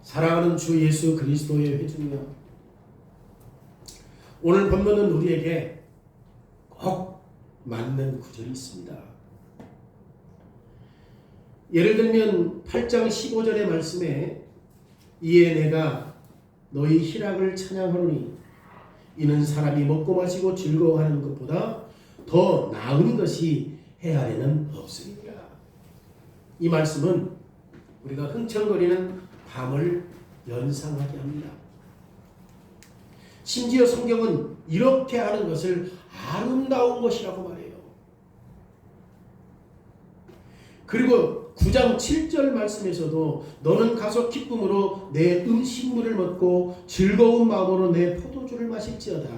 사랑하는 주 예수 그리스도의 회중이여, 오늘 본문은 우리에게 꼭 맞는 구절이 있습니다. 예를 들면 8장 15절의 말씀에 이에 내가 너희 희락을 찬양하노니 이는 사람이 먹고 마시고 즐거워하는 것보다 더 나은 것이 헤아리는 없으리라. 이 말씀은 우리가 흥청거리는 밤을 연상하게 합니다. 심지어 성경은 이렇게 하는 것을 아름다운 것이라고 말해요. 그리고 9장 7절 말씀에서도 너는 가서 기쁨으로 내 음식물을 먹고 즐거운 마음으로 내 포도주를 마실지어다.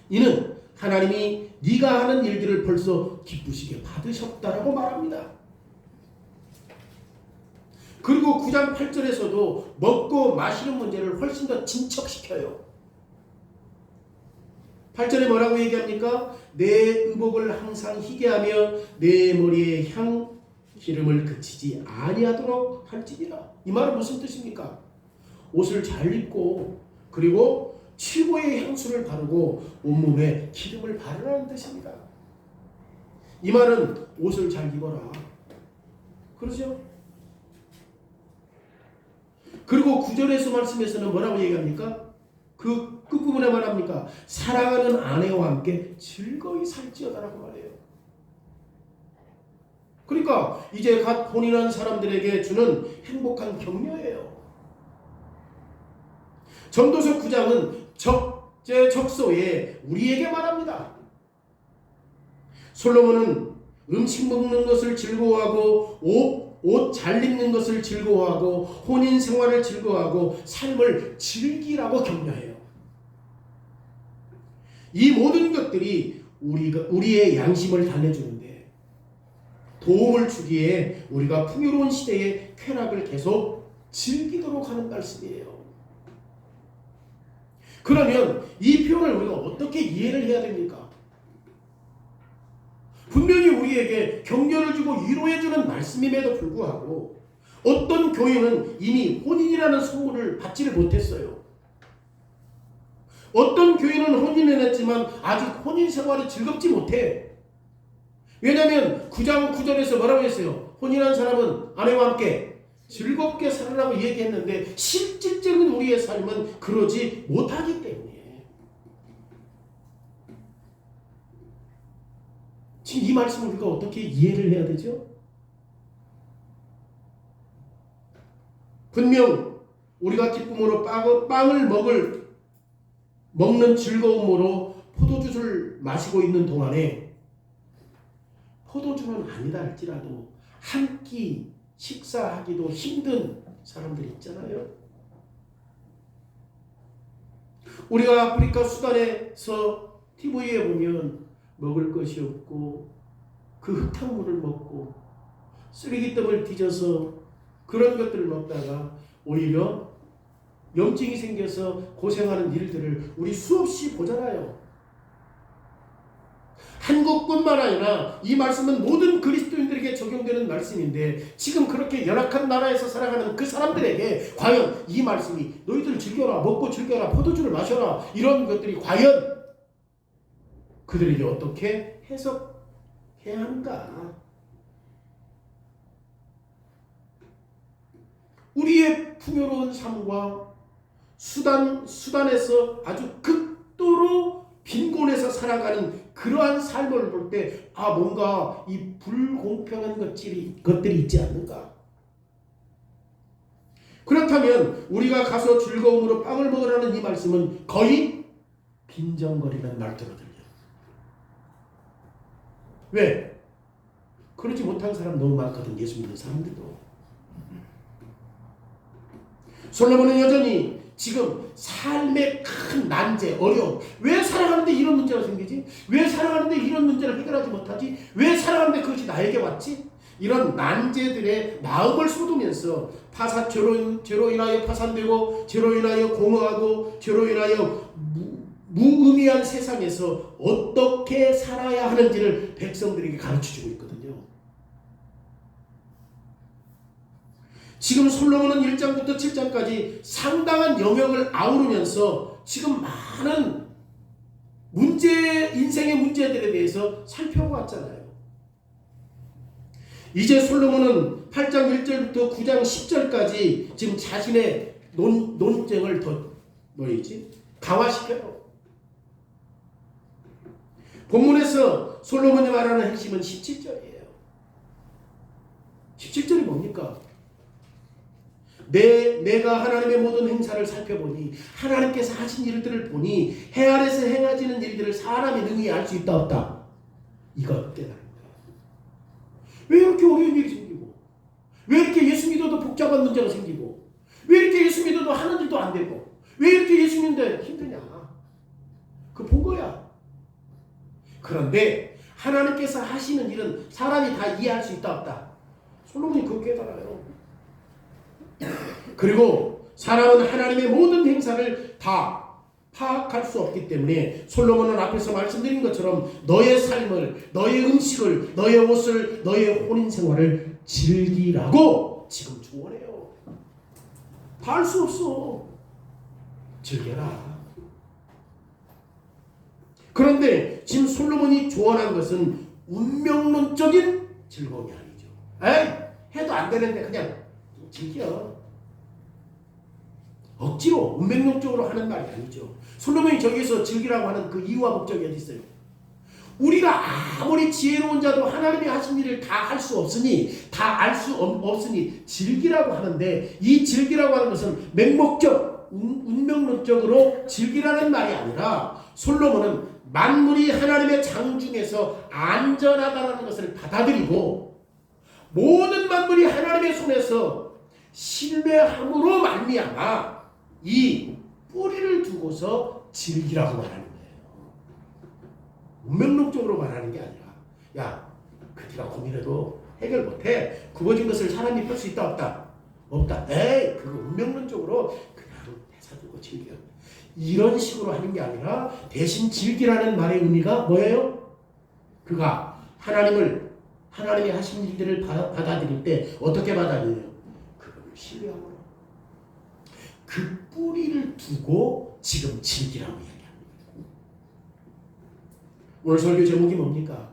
이는 하나님이 네가 하는 일들을 벌써 기쁘시게 받으셨다라고 말합니다. 그리고 9장 8절에서도 먹고 마시는 문제를 훨씬 더 진척시켜요. 8절에 뭐라고 얘기합니까? 내 의복을 항상 희게 하며 내 머리에 기름을 그치지 아니하도록 할지니라. 이 말은 무슨 뜻입니까? 옷을 잘 입고 그리고 최고의 향수를 바르고 온몸에 기름을 바르라는 뜻입니다. 이 말은 옷을 잘 입어라, 그러죠? 그리고 9절에서 말씀에서는 뭐라고 얘기합니까? 그 끝부분에 말합니까? 사랑하는 아내와 함께 즐거이 살지어다라고 말해요. 그러니까 이제 갓 혼인한 사람들에게 주는 행복한 격려예요. 전도서 9장은 적재적소에 우리에게 말합니다. 솔로몬은 음식 먹는 것을 즐거워하고 옷 잘 입는 것을 즐거워하고 혼인 생활을 즐거워하고 삶을 즐기라고 격려해요. 이 모든 것들이 우리의 양심을 달래주는데 도움을 주기에 우리가 풍요로운 시대의 쾌락을 계속 즐기도록 하는 말씀이에요. 그러면 이 표현을 우리가 어떻게 이해를 해야 됩니까? 분명히 우리에게 격려를 주고 위로해주는 말씀임에도 불구하고 어떤 교회는 이미 혼인이라는 선물을 받지를 못했어요. 어떤 교회는 혼인을 했지만 아직 혼인 생활이 즐겁지 못해. 왜냐하면 9장 9절에서 뭐라고 했어요? 혼인한 사람은 아내와 함께 즐겁게 살으라고 얘기했는데 실질적인 우리의 삶은 그러지 못하기 때문에 지금 이 말씀을 우리가 어떻게 이해를 해야 되죠? 분명 우리가 기쁨으로 빵을 먹는 즐거움으로 포도주를 마시고 있는 동안에 포도주는 아니다 할지라도 한 끼 식사하기도 힘든 사람들이 있잖아요. 우리가 아프리카 수단에서 TV에 보면 먹을 것이 없고 그 흙탕물을 먹고 쓰레기통을 뒤져서 그런 것들을 먹다가 오히려 염증이 생겨서 고생하는 일들을 우리 수없이 보잖아요. 한국뿐만 아니라 이 말씀은 모든 그리스도인들에게 적용되는 말씀인데 지금 그렇게 열악한 나라에서 살아가는 그 사람들에게 과연 이 말씀이 너희들 즐겨라, 먹고 즐겨라, 포도주를 마셔라, 이런 것들이 과연 그들에게 어떻게 해석해야 하는가? 우리의 풍요로운 삶과 수단에서 아주 극도로 빈곤해서 살아가는 그러한 삶을 볼 때 뭔가 이 불공평한 것들이 있지 않는가? 그렇다면 우리가 가서 즐거움으로 빵을 먹으라는 이 말씀은 거의 빈정거리는 말투로 들려요. 왜? 그러지 못한 사람 너무 많거든. 예수 믿는 사람들도. 솔로몬은 여전히 지금 삶의 큰 난제, 어려움, 왜 살아가는데 이런 문제가 생기지? 왜 살아가는데 이런 문제를 해결하지 못하지? 왜 살아가는데 그것이 나에게 왔지? 이런 난제들의 마음을 쏟으면서 죄로 인하여 파산되고 죄로 인하여 공허하고 죄로 인하여 무의미한 세상에서 어떻게 살아야 하는지를 백성들에게 가르쳐주고 있거든요. 지금 솔로몬은 1장부터 7장까지 상당한 영역을 아우르면서 지금 많은 인생의 문제들에 대해서 살펴보았잖아요. 이제 솔로몬은 8장 1절부터 9장 10절까지 지금 자신의 논쟁을 더 강화시켜요. 본문에서 솔로몬이 말하는 핵심은 17절이에요. 17절이 뭡니까? 내가 하나님의 모든 행사를 살펴보니 하나님께서 하신 일들을 보니 해 아래서 행하지는 일들을 사람이 능히 알 수 있다 없다. 이거 깨달은 거예요. 왜 이렇게 어려운 일이 생기고, 왜 이렇게 예수 믿어도 복잡한 문제가 생기고, 왜 이렇게 예수 믿어도 하는 일도 안 되고, 왜 이렇게 예수 믿는데 힘드냐? 그거 본 거야. 그런데 하나님께서 하시는 일은 사람이 다 이해할 수 있다 없다. 솔로몬이 그거 깨달아요. 그리고 사람은 하나님의 모든 행사를 다 파악할 수 없기 때문에 솔로몬은 앞에서 말씀드린 것처럼 너의 삶을, 너의 음식을, 너의 옷을, 너의 혼인생활을 즐기라고 지금 조언해요. 다 할 수 없어. 즐겨라. 그런데 지금 솔로몬이 조언한 것은 운명론적인 즐거움이 아니죠. 에이, 해도 안 되는데 그냥 즐겨. 억지로 운명론적으로 하는 말이 아니죠. 솔로몬이 저기서 즐기라고 하는 그 이유와 목적이 어디 있어요? 우리가 아무리 지혜로운 자도 하나님이 하신 일을 다 할 수 없으니, 다 알 수 없으니 즐기라고 하는데, 이 즐기라고 하는 것은 맹목적, 운명론적으로 즐기라는 말이 아니라 솔로몬은 만물이 하나님의 장중에서 안전하다는 것을 받아들이고 모든 만물이 하나님의 손에서 신뢰함으로 말미암아 이 뿌리를 두고서 즐기라고 말하는 거예요. 운명론적으로 말하는 게 아니라, 야, 그 네가 고민해도 해결 못해. 굽어진 것을 사람이 펼 수 있다 없다? 없다. 에이, 그거 운명론적으로 그냥 대사 두고 즐겨. 이런 식으로 하는 게 아니라 대신 즐기라는 말의 의미가 뭐예요? 그가 하나님이 하신 일들을 받아들일 때 어떻게 받아들여요? 그걸 신뢰함으로. 그 뿌리를 두고 지금 즐기라고 이야기합니다. 오늘 설교 제목이 뭡니까?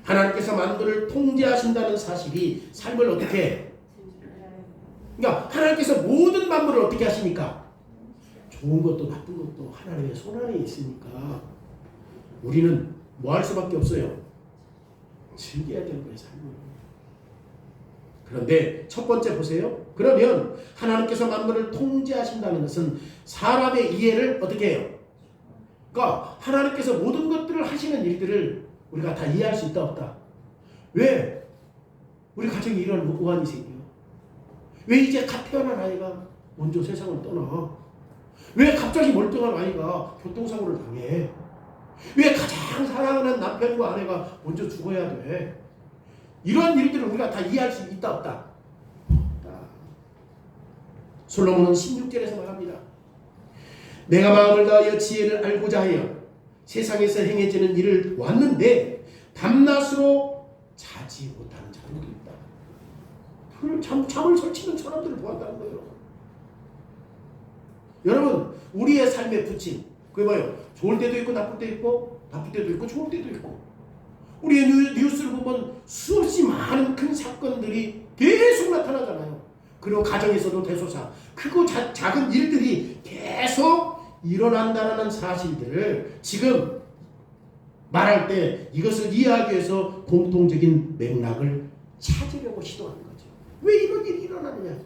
하나님께서 만물을 통제하신다는 사실이 삶을 어떻게 해? 그러니까 하나님께서 모든 만물을 어떻게 하십니까? 좋은 것도 나쁜 것도 하나님의 손안에 있으니까 우리는 뭐 할 수밖에 없어요? 즐겨야 되는 거예요, 삶을. 그런데 첫 번째 보세요. 그러면 하나님께서 만물을 통제하신다는 것은 사람의 이해를 어떻게 해요? 그러니까 하나님께서 모든 것들을 하시는 일들을 우리가 다 이해할 수 있다 없다? 왜? 우리 가정에 이런 오한이 생겨요? 왜 이제 갓 태어난 아이가 먼저 세상을 떠나? 왜 갑자기 멀쩡한 아이가 교통사고를 당해? 왜 가장 사랑하는 남편과 아내가 먼저 죽어야 돼? 이런 일들을 우리가 다 이해할 수 있다 없다? 없다. 솔로몬은 16절에서 말합니다. 내가 마음을 다하여 지혜를 알고자 하여 세상에서 행해지는 일을 보았는데 밤낮으로 자지 못하는 자들도 있다. 잠을 설치는 사람들을 보았다는 거예요. 여러분, 우리의 삶의 부침, 그게 뭐예요? 좋을 때도 있고 나쁠 때도 있고, 나쁠 때도 있고 좋을 때도 있고, 우리의 뉴스를 보면 수없이 많은 큰 사건들이 계속 나타나잖아요. 그리고 가정에서도 대소사, 크고 작은 일들이 계속 일어난다는 사실들을 지금 말할 때 이것을 이해하기 위해서 공통적인 맥락을 찾으려고 시도하는 거죠. 왜 이런 일이 일어나느냐?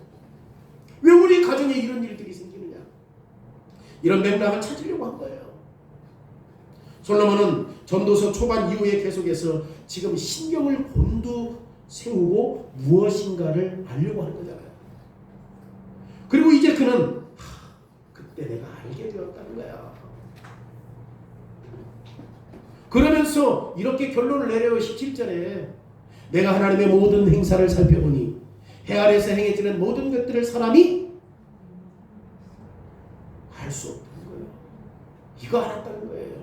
왜 우리 가정에 이런 일들이 생기느냐? 이런 맥락을 찾으려고 한 거예요. 솔로몬은 전도서 초반 이후에 계속해서 지금 신경을 곤두세우고 무엇인가를 알려고 하는 거잖아요. 그리고 이제 그는 그때 내가 알게 되었다는 거야. 그러면서 이렇게 결론을 내려요. 17절에 내가 하나님의 모든 행사를 살펴보니 해 아래에서 행해지는 모든 것들을 사람이 할 수 없다는 거예요. 이거 알았다는 거예요.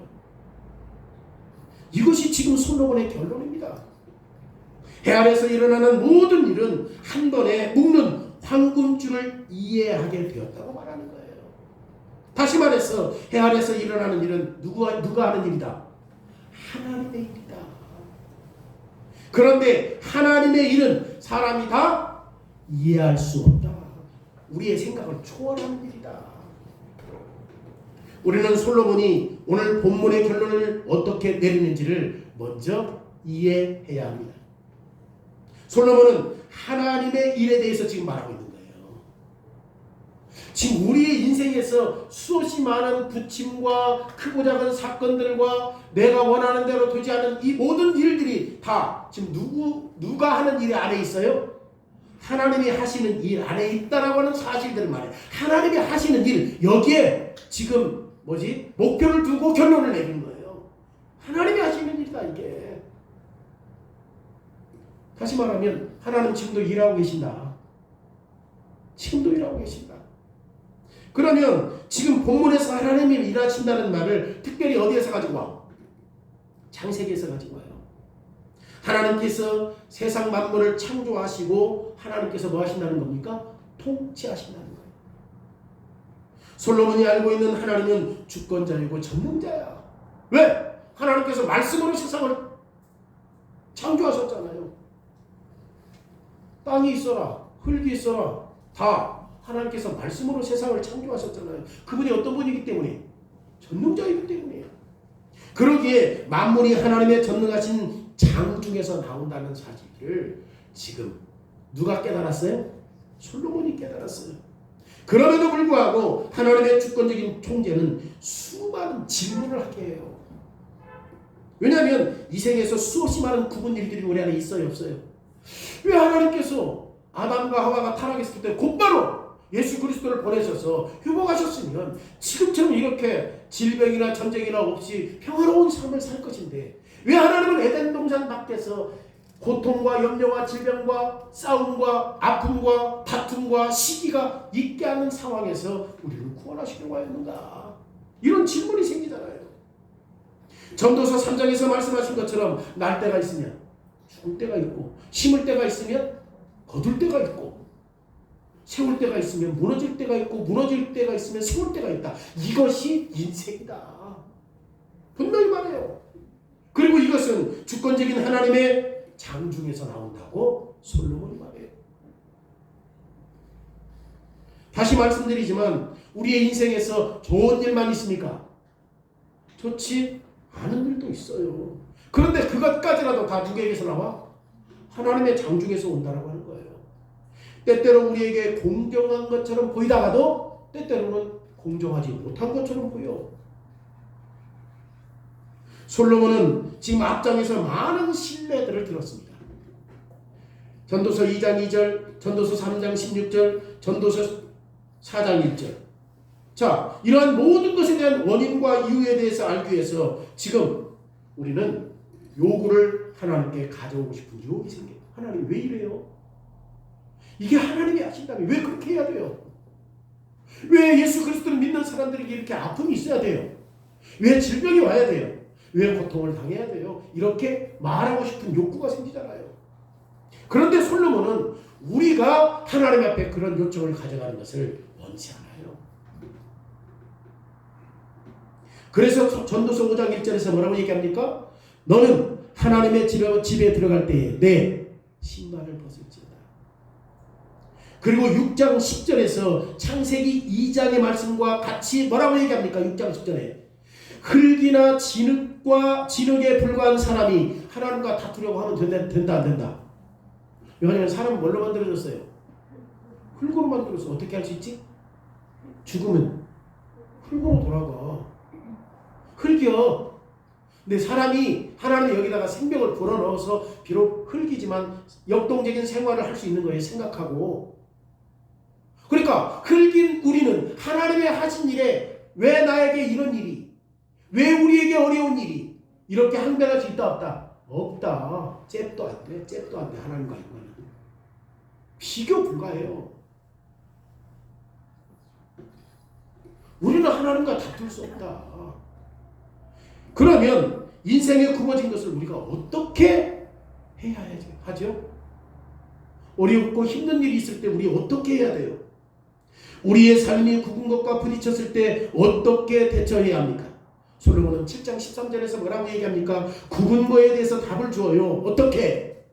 이것이 지금 솔로몬의 결론입니다. 해 아래에서 일어나는 모든 일은 한 번에 묶는 황금줄을 이해하게 되었다고 말하는 거예요. 다시 말해서 해 아래에서 일어나는 일은 누가 하는 일이다? 하나님의 일이다. 그런데 하나님의 일은 사람이 다 이해할 수 없다. 우리의 생각을 초월하는 일이다. 우리는 솔로몬이 오늘 본문의 결론을 어떻게 내리는지를 먼저 이해해야 합니다. 솔로몬은 하나님의 일에 대해서 지금 말하고 있는 거예요. 지금 우리의 인생에서 수없이 많은 부침과 크고 작은 사건들과 내가 원하는 대로 되지 않은 이 모든 일들이 다 지금 누가 하는 일 안에 있어요? 하나님이 하시는 일 안에 있다라고 하는 사실들을 말해요. 하나님이 하시는 일, 여기에 지금 목표를 두고 결론을 내리는 거예요. 하나님이 하시는 일이다 이게. 다시 말하면 하나님 지금도 일하고 계신다. 지금도 일하고 계신다. 그러면 지금 본문에서 하나님이 일하신다는 말을 특별히 어디에서 가지고 와? 창세기에서 가지고 와요. 하나님께서 세상 만물을 창조하시고 하나님께서 뭐 하신다는 겁니까? 통치하신다는 거예요. 솔로몬이 알고 있는 하나님은 주권자이고 전능자야. 왜? 하나님께서 말씀으로 세상을 창조하셨잖아요. 땅이 있어라, 흙이 있어라, 다 하나님께서 말씀으로 세상을 창조하셨잖아요. 그분이 어떤 분이기 때문에? 전능자이기 때문이에요. 그러기에 만물이 하나님의 전능하신 장 중에서 나온다는 사실을 지금 누가 깨달았어요? 솔로몬이 깨달았어요. 그럼에도 불구하고 하나님의 주권적인 통제는 수많은 질문을 하게 해요. 왜냐하면 이 생에서 수없이 많은 구분 일들이 우리 안에 있어요, 없어요? 왜 하나님께서 아담과 하와가 타락했을 때 곧바로 예수 그리스도를 보내셔서 휴복하셨으면 지금처럼 이렇게 질병이나 전쟁이나 없이 평화로운 삶을 살 것인데, 왜 하나님은 에덴 동산 밖에서 고통과 염려와 질병과 싸움과 아픔과 다툼과 시기가 있게 하는 상황에서 우리를 구원하시려고 하였는가? 이런 질문이 생기잖아요. 전도서 3장에서 말씀하신 것처럼 날 때가 있으면 죽을 때가 있고, 심을 때가 있으면 거둘 때가 있고, 세울 때가 있으면 무너질 때가 있고, 무너질 때가 있으면 세울 때가 있다. 이것이 인생이다. 분명히 말해요. 그리고 이것은 주권적인 하나님의 장중에서 나온다고 솔로몬이 말해요. 다시 말씀드리지만 우리의 인생에서 좋은 일만 있습니까? 좋지 않은 일도 있어요. 그런데 그것까지라도 다 누구에게서 나와? 하나님의 장중에서 온다라고 하는 거예요. 때때로 우리에게 공정한 것처럼 보이다가도 때때로는 공정하지 못한 것처럼 보여. 솔로몬은 지금 앞장에서 많은 신뢰들을 들었습니다. 전도서 2장 2절, 전도서 3장 16절, 전도서 4장 1절. 자, 이러한 모든 것에 대한 원인과 이유에 대해서 알기 위해서 지금 우리는 요구를 하나님께 가져오고 싶은 유혹이 생겨요. 하나님 왜 이래요? 이게 하나님이 하신다면 왜 그렇게 해야 돼요? 왜 예수 그리스도를 믿는 사람들에게 이렇게 아픔이 있어야 돼요? 왜 질병이 와야 돼요? 왜 고통을 당해야 돼요? 이렇게 말하고 싶은 욕구가 생기잖아요. 그런데 솔로몬은 우리가 하나님 앞에 그런 요청을 가져가는 것을 원치 않아요. 그래서 전도서 5장 1절에서 뭐라고 얘기합니까? 너는 하나님의 집에 들어갈 때에 내 신발을 벗을지어다. 그리고 6장 10절에서 창세기 2장의 말씀과 같이 뭐라고 얘기합니까? 6장 10절에 흙이나 진흙에 불과한 사람이 하나님과 다투려고 하면 된다 안 된다? 왜냐하면 사람은 뭘로 만들어졌어요? 흙으로 만들어서 어떻게 할 수 있지? 죽으면 흙으로 돌아가. 흙이요. 근데 사람이 하나님 여기다가 생명을 불어넣어서 비록 흙이지만 역동적인 생활을 할 수 있는 거예요. 생각하고. 그러니까 흙인 우리는 하나님의 하신 일에 왜 나에게 이런 일이, 왜 우리에게 어려운 일이 이렇게 항변할 수 있다 없다? 없다. 잽도 안 돼. 잽도 안 돼. 하나님과 이거는 비교 불가해요. 우리는 하나님과 다툴 수 없다. 그러면 인생에 굽어진 것을 우리가 어떻게 해야 하죠? 어렵고 힘든 일이 있을 때 우리 어떻게 해야 돼요? 우리의 삶이 굽은 것과 부딪혔을 때 어떻게 대처해야 합니까? 솔로몬은 7장 13절에서 뭐라고 얘기합니까? 굽은 거에 대해서 답을 주어요. 어떻게?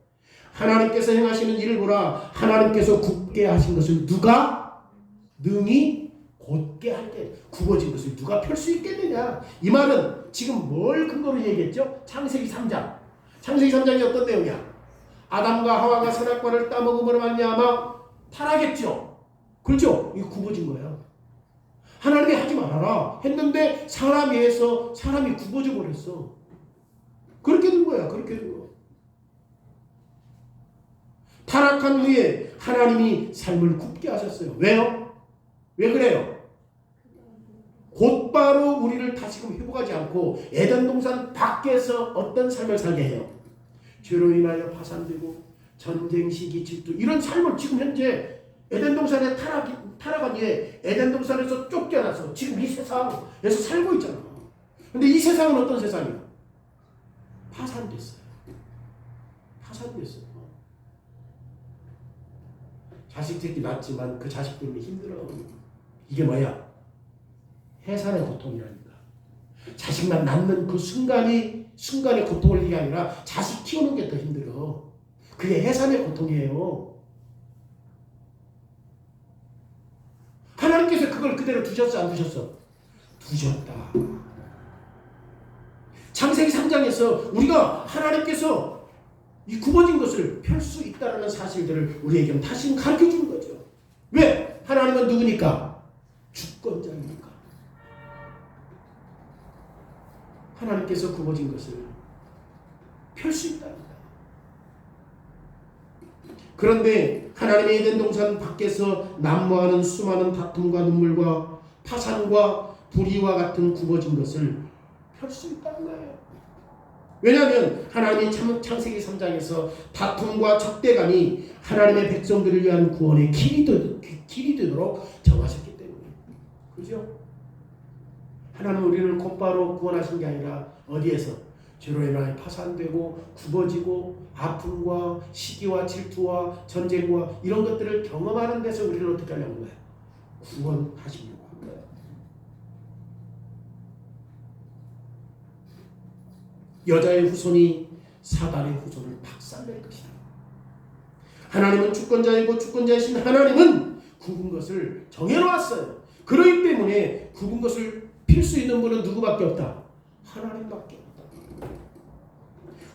하나님께서 행하시는 일을 보라. 하나님께서 굽게 하신 것을 누가 능히 곧게 할 때 굽어진 것을 누가 펼 수 있겠느냐? 이 말은 지금 뭘 근거로 얘기했죠? 창세기 3장. 창세기 3장이 어떤 내용이야? 아담과 하와가 선악과를 따먹음으로 말미암아 타락했죠. 그렇죠? 이거 굽어진 거예요. 하나님이 하지 말아라 했는데 사람이 해서 사람이 굽어져 버렸어. 그렇게 된 거야. 그렇게 된 거. 타락한 후에 하나님이 삶을 굽게 하셨어요. 왜요? 왜 그래요? 곧바로 우리를 다시금 회복하지 않고 에덴 동산 밖에서 어떤 삶을 살게 해요? 죄로 인하여 파산되고 전쟁, 시기, 질투 이런 삶을 지금 현재 에덴 동산에 타락한 뒤에 에덴 동산에서 쫓겨나서 지금 이 세상에서 살고 있잖아. 근데 이 세상은 어떤 세상이야? 파산됐어요. 파산됐어요. 자식 새끼 낳았지만 그 자식 때문에 힘들어. 이게 뭐야? 해산의 고통이라니까. 자식만 낳는 그 순간의 고통을 이게 아니라 자식 키우는 게 더 힘들어. 그게 해산의 고통이에요. 하나님께서 그걸 그대로 두셨어 안 두셨어? 두셨다. 창세기 3장에서 우리가 하나님께서 이 굽어진 것을 펼 수 있다는 사실들을 우리에게 다시 가르쳐 주는 거죠. 왜? 하나님은 누구니까? 주권자입니까? 하나님께서 굽어진 것을 펼 수 있답니다. 그런데 하나님의 에덴 동산 밖에서 난무하는 수많은 다툼과 눈물과 파산과 불의와 같은 굽어진 것을 펼 수 있다는 거예요. 왜냐하면 하나님이 창세기 3장에서 다툼과 적대감이 하나님의 백성들을 위한 구원의 길이 되도록 정하셨기 때문에. 그죠? 하나님은 우리를 곧바로 구원하신 게 아니라 어디에서? 죄로 인하여 파산되고 굽어지고 아픔과 시기와 질투와 전쟁과 이런 것들을 경험하는 데서 우리를 어떻게 하려고 한 거예요? 구원하시려고 한 거예요. 여자의 후손이 사단의 후손을 박살낼 것이다. 하나님은 주권자이고 주권자이신 하나님은 굽은 것을 정해놓았어요. 그렇기 때문에 굽은 것을 필 수 있는 분은 누구밖에 없다? 하나님밖에 없다.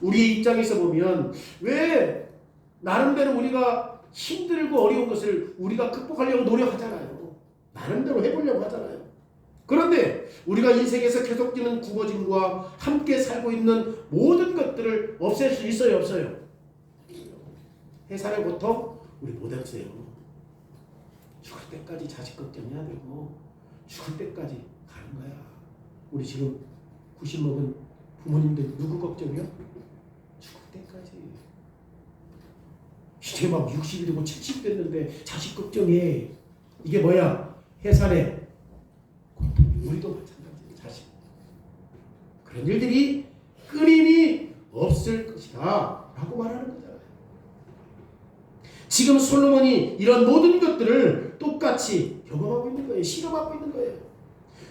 우리의 입장에서 보면 왜 나름대로 우리가 힘들고 어려운 것을 우리가 극복하려고 노력하잖아요. 나름대로 해보려고 하잖아요. 그런데 우리가 인생에서 계속되는 굽어짐과 함께 살고 있는 모든 것들을 없앨 수 있어요? 없어요? 해산의 고통? 우리 못 없애요. 죽을 때까지 자식 걱정해야 되고 죽을 때까지 가는 거야. 우리 지금 90 먹은 부모님들 누구 걱정이요? 죽을 때까지. 이제 막 60이 되고 70 됐는데 자식 걱정해. 이게 뭐야? 해산의 고통. 우리도 마찬가지예요. 자식. 그런 일들이 끊임이 없을 것이다 라고 말하는 거잖아요. 지금 솔로몬이 이런 모든 것들을 똑같이 경험하고 있는 거예요. 실험하고 있는 거예요.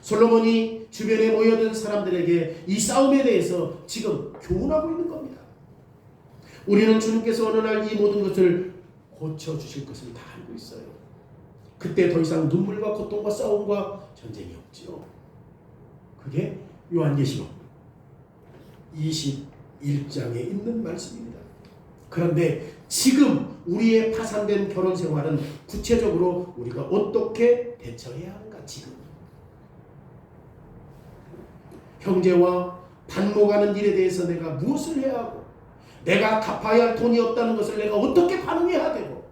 솔로몬이 주변에 모여든 사람들에게 이 싸움에 대해서 지금 교훈하고 있는 겁니다. 우리는 주님께서 어느 날 이 모든 것을 고쳐주실 것을 다 알고 있어요. 그때 더 이상 눈물과 고통과 싸움과 전쟁이 없죠. 그게 요한계시록 21장에 있는 말씀입니다. 그런데 지금 우리의 파산된 결혼 생활은 구체적으로 우리가 어떻게 대처해야 하는가? 지금 형제와 반목하는 일에 대해서 내가 무엇을 해야 하고 내가 갚아야 할 돈이 없다는 것을 내가 어떻게 반응해야 되고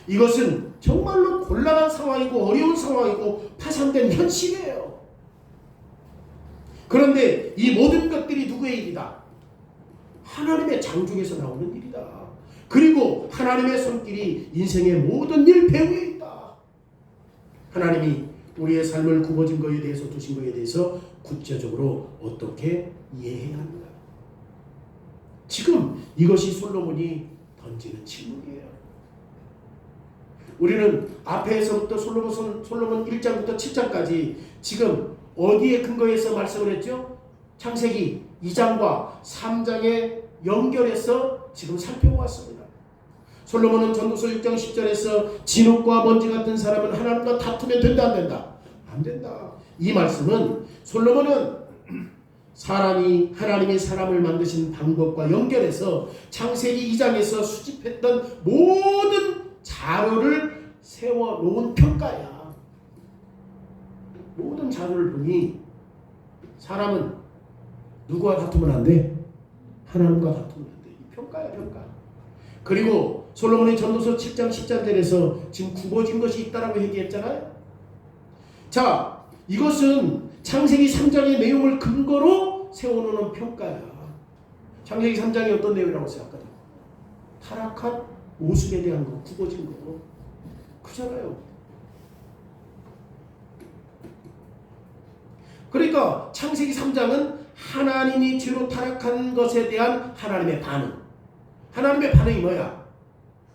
이것은 정말로 곤란한 상황이고 어려운 상황이고 파산된 현실이에요. 그런데 이 모든 것들이 누구의 일이다? 하나님의 장중에서 나오는 일이다. 그리고 하나님의 손길이 인생의 모든 일 배후에 있다. 하나님이 우리의 삶을 굽어진 것에 대해서 두신 것에 대해서 구체적으로 어떻게 이해해야 하는가? 지금 이것이 솔로몬이 던지는 질문이에요. 우리는 앞에서부터 솔로몬 1장부터 7장까지 지금 어디에 근거해서 말씀을 했죠? 창세기 2장과 3장에 연결해서 지금 살펴보았습니다. 솔로몬은 전도서 6장 10절에서 진흙과 먼지 같은 사람은 하나님과 다투면 된다 안 된다? 안 된다. 이 말씀은 솔로몬은 하나님이 사람을 만드신 방법과 연결해서 창세기 2장에서 수집했던 모든 자료를 세워놓은 평가야. 모든 자료를 보니 사람은 누구와 다투면 안 돼? 하나님과 다투면 안 돼. 이 평가야, 평가. 그리고 솔로몬의 전도서 7장 10절에서 지금 굽어진 것이 있다라고 얘기했잖아요. 자, 이것은 창세기 3장의 내용을 근거로 세워놓는 평가야. 창세기 3장이 어떤 내용이라고 생각하죠? 타락한 모습에 대한 거, 굽어진 거. 그잖아요. 그러니까 창세기 3장은 하나님이 죄로 타락한 것에 대한 하나님의 반응. 하나님의 반응이 뭐야?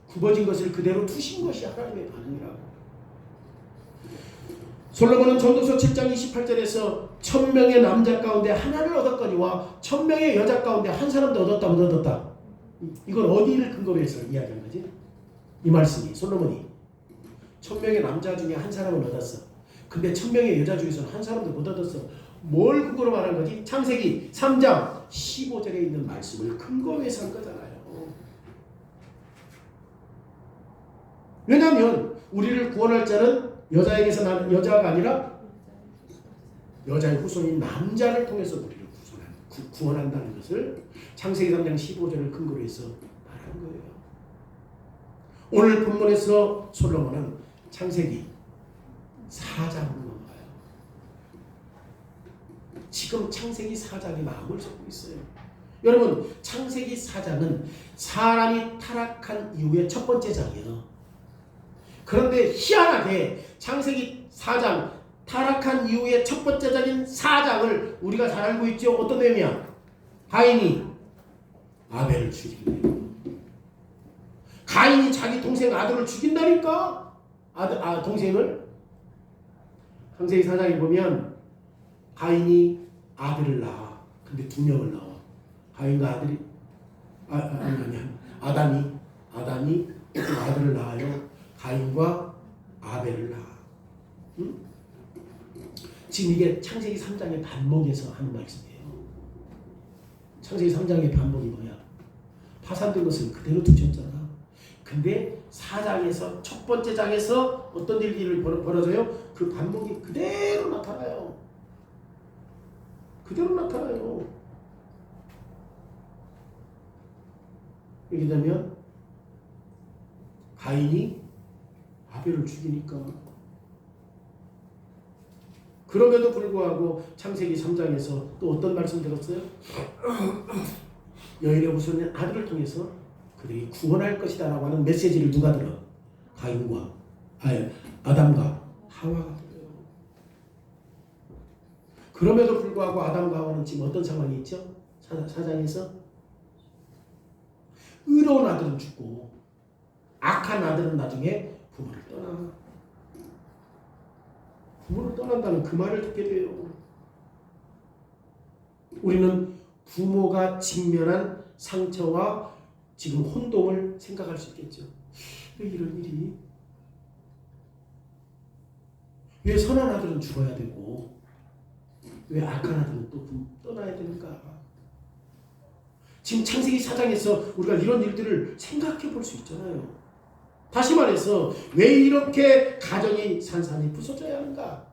굽어진 것을 그대로 두신 것이 하나님의 반응이라고. 솔로몬은 전도서 7장 28절에서 1000명의 남자 가운데 하나를 얻었거니와 1000명의 여자 가운데 한 사람도 얻었다 못 얻었다. 이건 어디를 근거로 해서 이야기하는 거지? 이 말씀이 솔로몬이 1000명의 남자 중에 한 사람을 얻었어. 근데 1000명의 여자 중에서는 한 사람도 못 얻었어. 뭘 근거로 말하는 거지? 창세기 3장 15절에 있는 말씀을 근거로 해서 한 거잖아요. 왜냐하면 우리를 구원할 자는 여자에게서 나는 여자가 아니라 여자의 후손인 남자를 통해서 우리를 구원한다는 것을 창세기 3장 15절을 근거로 해서 말하는 거예요. 오늘 본문에서 솔로몬은 창세기 4장으로 넘어가요. 지금 창세기 4장이 마음을 섞고 있어요. 여러분, 창세기 4장은 사람이 타락한 이후의 첫 번째 장이에요. 그런데 희한하게 창세기 4장 타락한 이후의 첫 번째 장인 4장을 우리가 잘 알고 있죠. 어떤 내용이야? 가인이 아벨을 죽이네요. 가인이 자기 동생 아들을 죽인다니까? 동생을? 창세기 4장에 보면 가인이 아들을 낳아. 근데 2명을 낳아. 가인과 아들이 아담이 아들을 낳아요. 가인과 아벨을 낳아. 응? 지금 이게 창세기 3장의 반목에서 하는 말씀이에요. 창세기 3장의 반목이 뭐야? 파산된 것을 그대로 두셨잖아. 근데 4장에서 첫 번째 장에서 어떤 일이 벌어져요? 그 반목이 그대로 나타나요. 그대로 나타나요. 왜냐면 가인이 아벨을 죽이니까. 그럼에도 불구하고 창세기 3장에서 또 어떤 말씀 들었어요? 여인의 후손인 아들을 통해서 그들이 구원할 것이다 라고 하는 메시지를 누가 들어? 아담과 하와가 들어요. 그럼에도 불구하고 아담과 하와는 지금 어떤 상황이 있죠? 4장에서 의로운 아들은 죽고 악한 아들은 나중에 부모를 떠나. 부모를 떠난다는 그 말을 듣게 돼요. 우리는 부모가 직면한 상처와 지금 혼동을 생각할 수 있겠죠. 왜 이런 일이? 왜 선한 아들은 죽어야 되고 왜 악한 아들은 또 떠나야 되는가? 지금 창세기 4장에서 우리가 이런 일들을 생각해 볼 수 있잖아요. 다시 말해서 왜 이렇게 가정이 산산이 부서져야 하는가?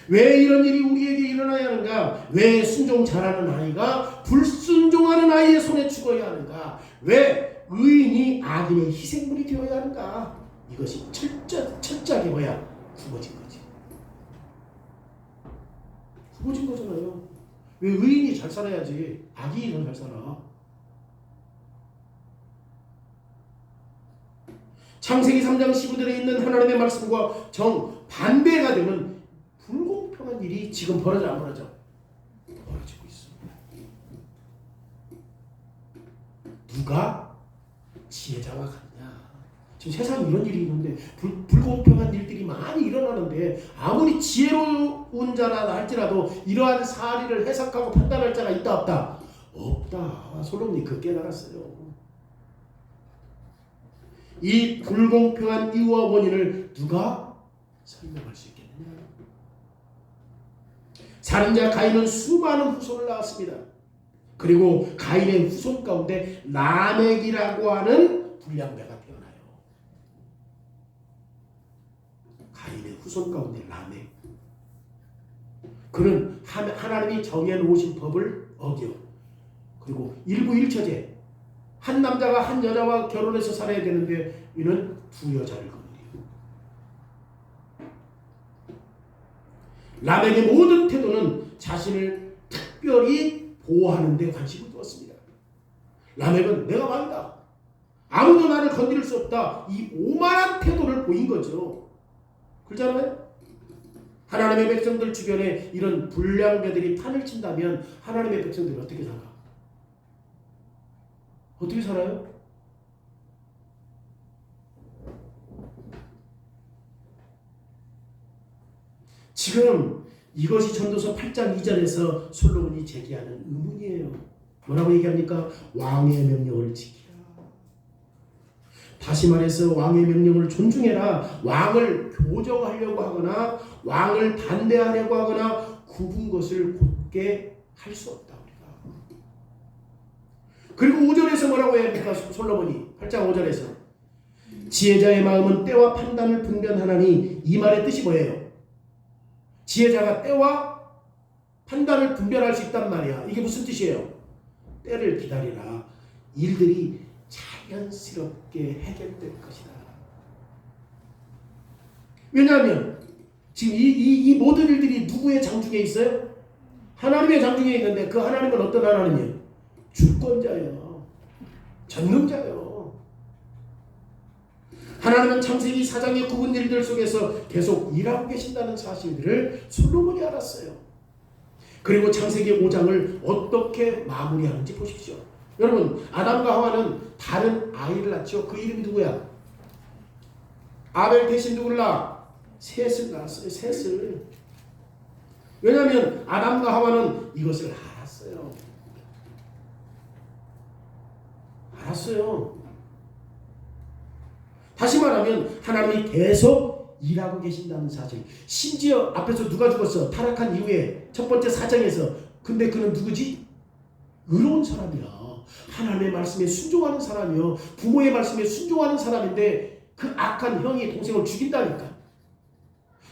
왜 이런 일이 우리에게 일어나야 하는가? 왜 순종 잘하는 아이가 불순종하는 아이의 손에 죽어야 하는가? 왜 의인이 악인의 희생물이 되어야 하는가? 이것이 철저하게 뭐야? 굽어진 거지. 굽어진 거잖아요. 왜 의인이 잘 살아야지 악인이 더 잘 살아? 창세기 3장 15절에 있는 하나님의 말씀과 정반대가 되는 불공평한 일이 지금 벌어져 안 벌어져? 벌어지고 있습니다. 누가 지혜자와 같냐? 지금 세상에 이런 일이 있는데 불공평한 일들이 많이 일어나는데 아무리 지혜로운 자라 할지라도 이러한 사리를 해석하고 판단할 자가 있다 없다? 없다. 솔로몬이 그 깨달았어요. 이 불공평한 이유와 원인을 누가 설명할 수 있겠느냐? 살인자 가인은 수많은 후손을 낳았습니다. 그리고 가인의 후손 가운데 라멕이라고 하는 불량배가 태어나요. 가인의 후손 가운데 라멕. 그는 하나님이 정해놓으신 법을 어겨. 그리고 일부일처제. 한 남자가 한 여자와 결혼해서 살아야 되는데 이는 두 여자를 거느리고. 라멕의 모든 태도는 자신을 특별히 보호하는 데 관심을 두었습니다. 라멕은 내가 왕이다. 아무도 나를 건드릴 수 없다. 이 오만한 태도를 보인 거죠. 그렇잖아요? 하나님의 백성들 주변에 이런 불량배들이 판을 친다면 하나님의 백성들이 어떻게 살까? 어떻게 살아요? 지금 이것이 전도서 8장 2절에서 솔로몬이 제기하는 의문이에요. 뭐라고 얘기합니까? 왕의 명령을 지키라. 다시 말해서 왕의 명령을 존중해라. 왕을 교정하려고 하거나 왕을 반대하려고 하거나 굽은 것을 곧게 할 수 없다. 우리가. 그리고 5절에서 뭐라고 해야 합니까? 솔로몬이 8장 5절에서 지혜자의 마음은 때와 판단을 분별하나니, 이 말의 뜻이 뭐예요? 지혜자가 때와 판단을 분별할 수 있단 말이야. 이게 무슨 뜻이에요? 때를 기다리라. 일들이 자연스럽게 해결될 것이다. 왜냐하면 지금 이 모든 일들이 누구의 장중에 있어요? 하나님의 장중에 있는데 그 하나님은 어떤 하나님이에요? 주권자예요. 전능자예요. 하나님은 창세기 4장의 구분 일들 속에서 계속 일하고 계신다는 사실들을 솔로몬이 알았어요. 그리고 창세기 5장을 어떻게 마무리하는지 보십시오. 여러분, 아담과 하와는 다른 아이를 낳죠. 그 이름이 누구야? 아벨 대신 누구를 낳아? 셋을 낳았어요. 셋을. 왜냐하면 아담과 하와는 이것을 알았어요. 알았어요. 다시 말하면 하나님이 계속 일하고 계신다는 사실. 심지어 앞에서 누가 죽었어? 타락한 이후에 첫 번째 4장에서. 근데 그는 누구지? 의로운 사람이야. 하나님의 말씀에 순종하는 사람이요. 부모의 말씀에 순종하는 사람인데 그 악한 형이 동생을 죽인다니까.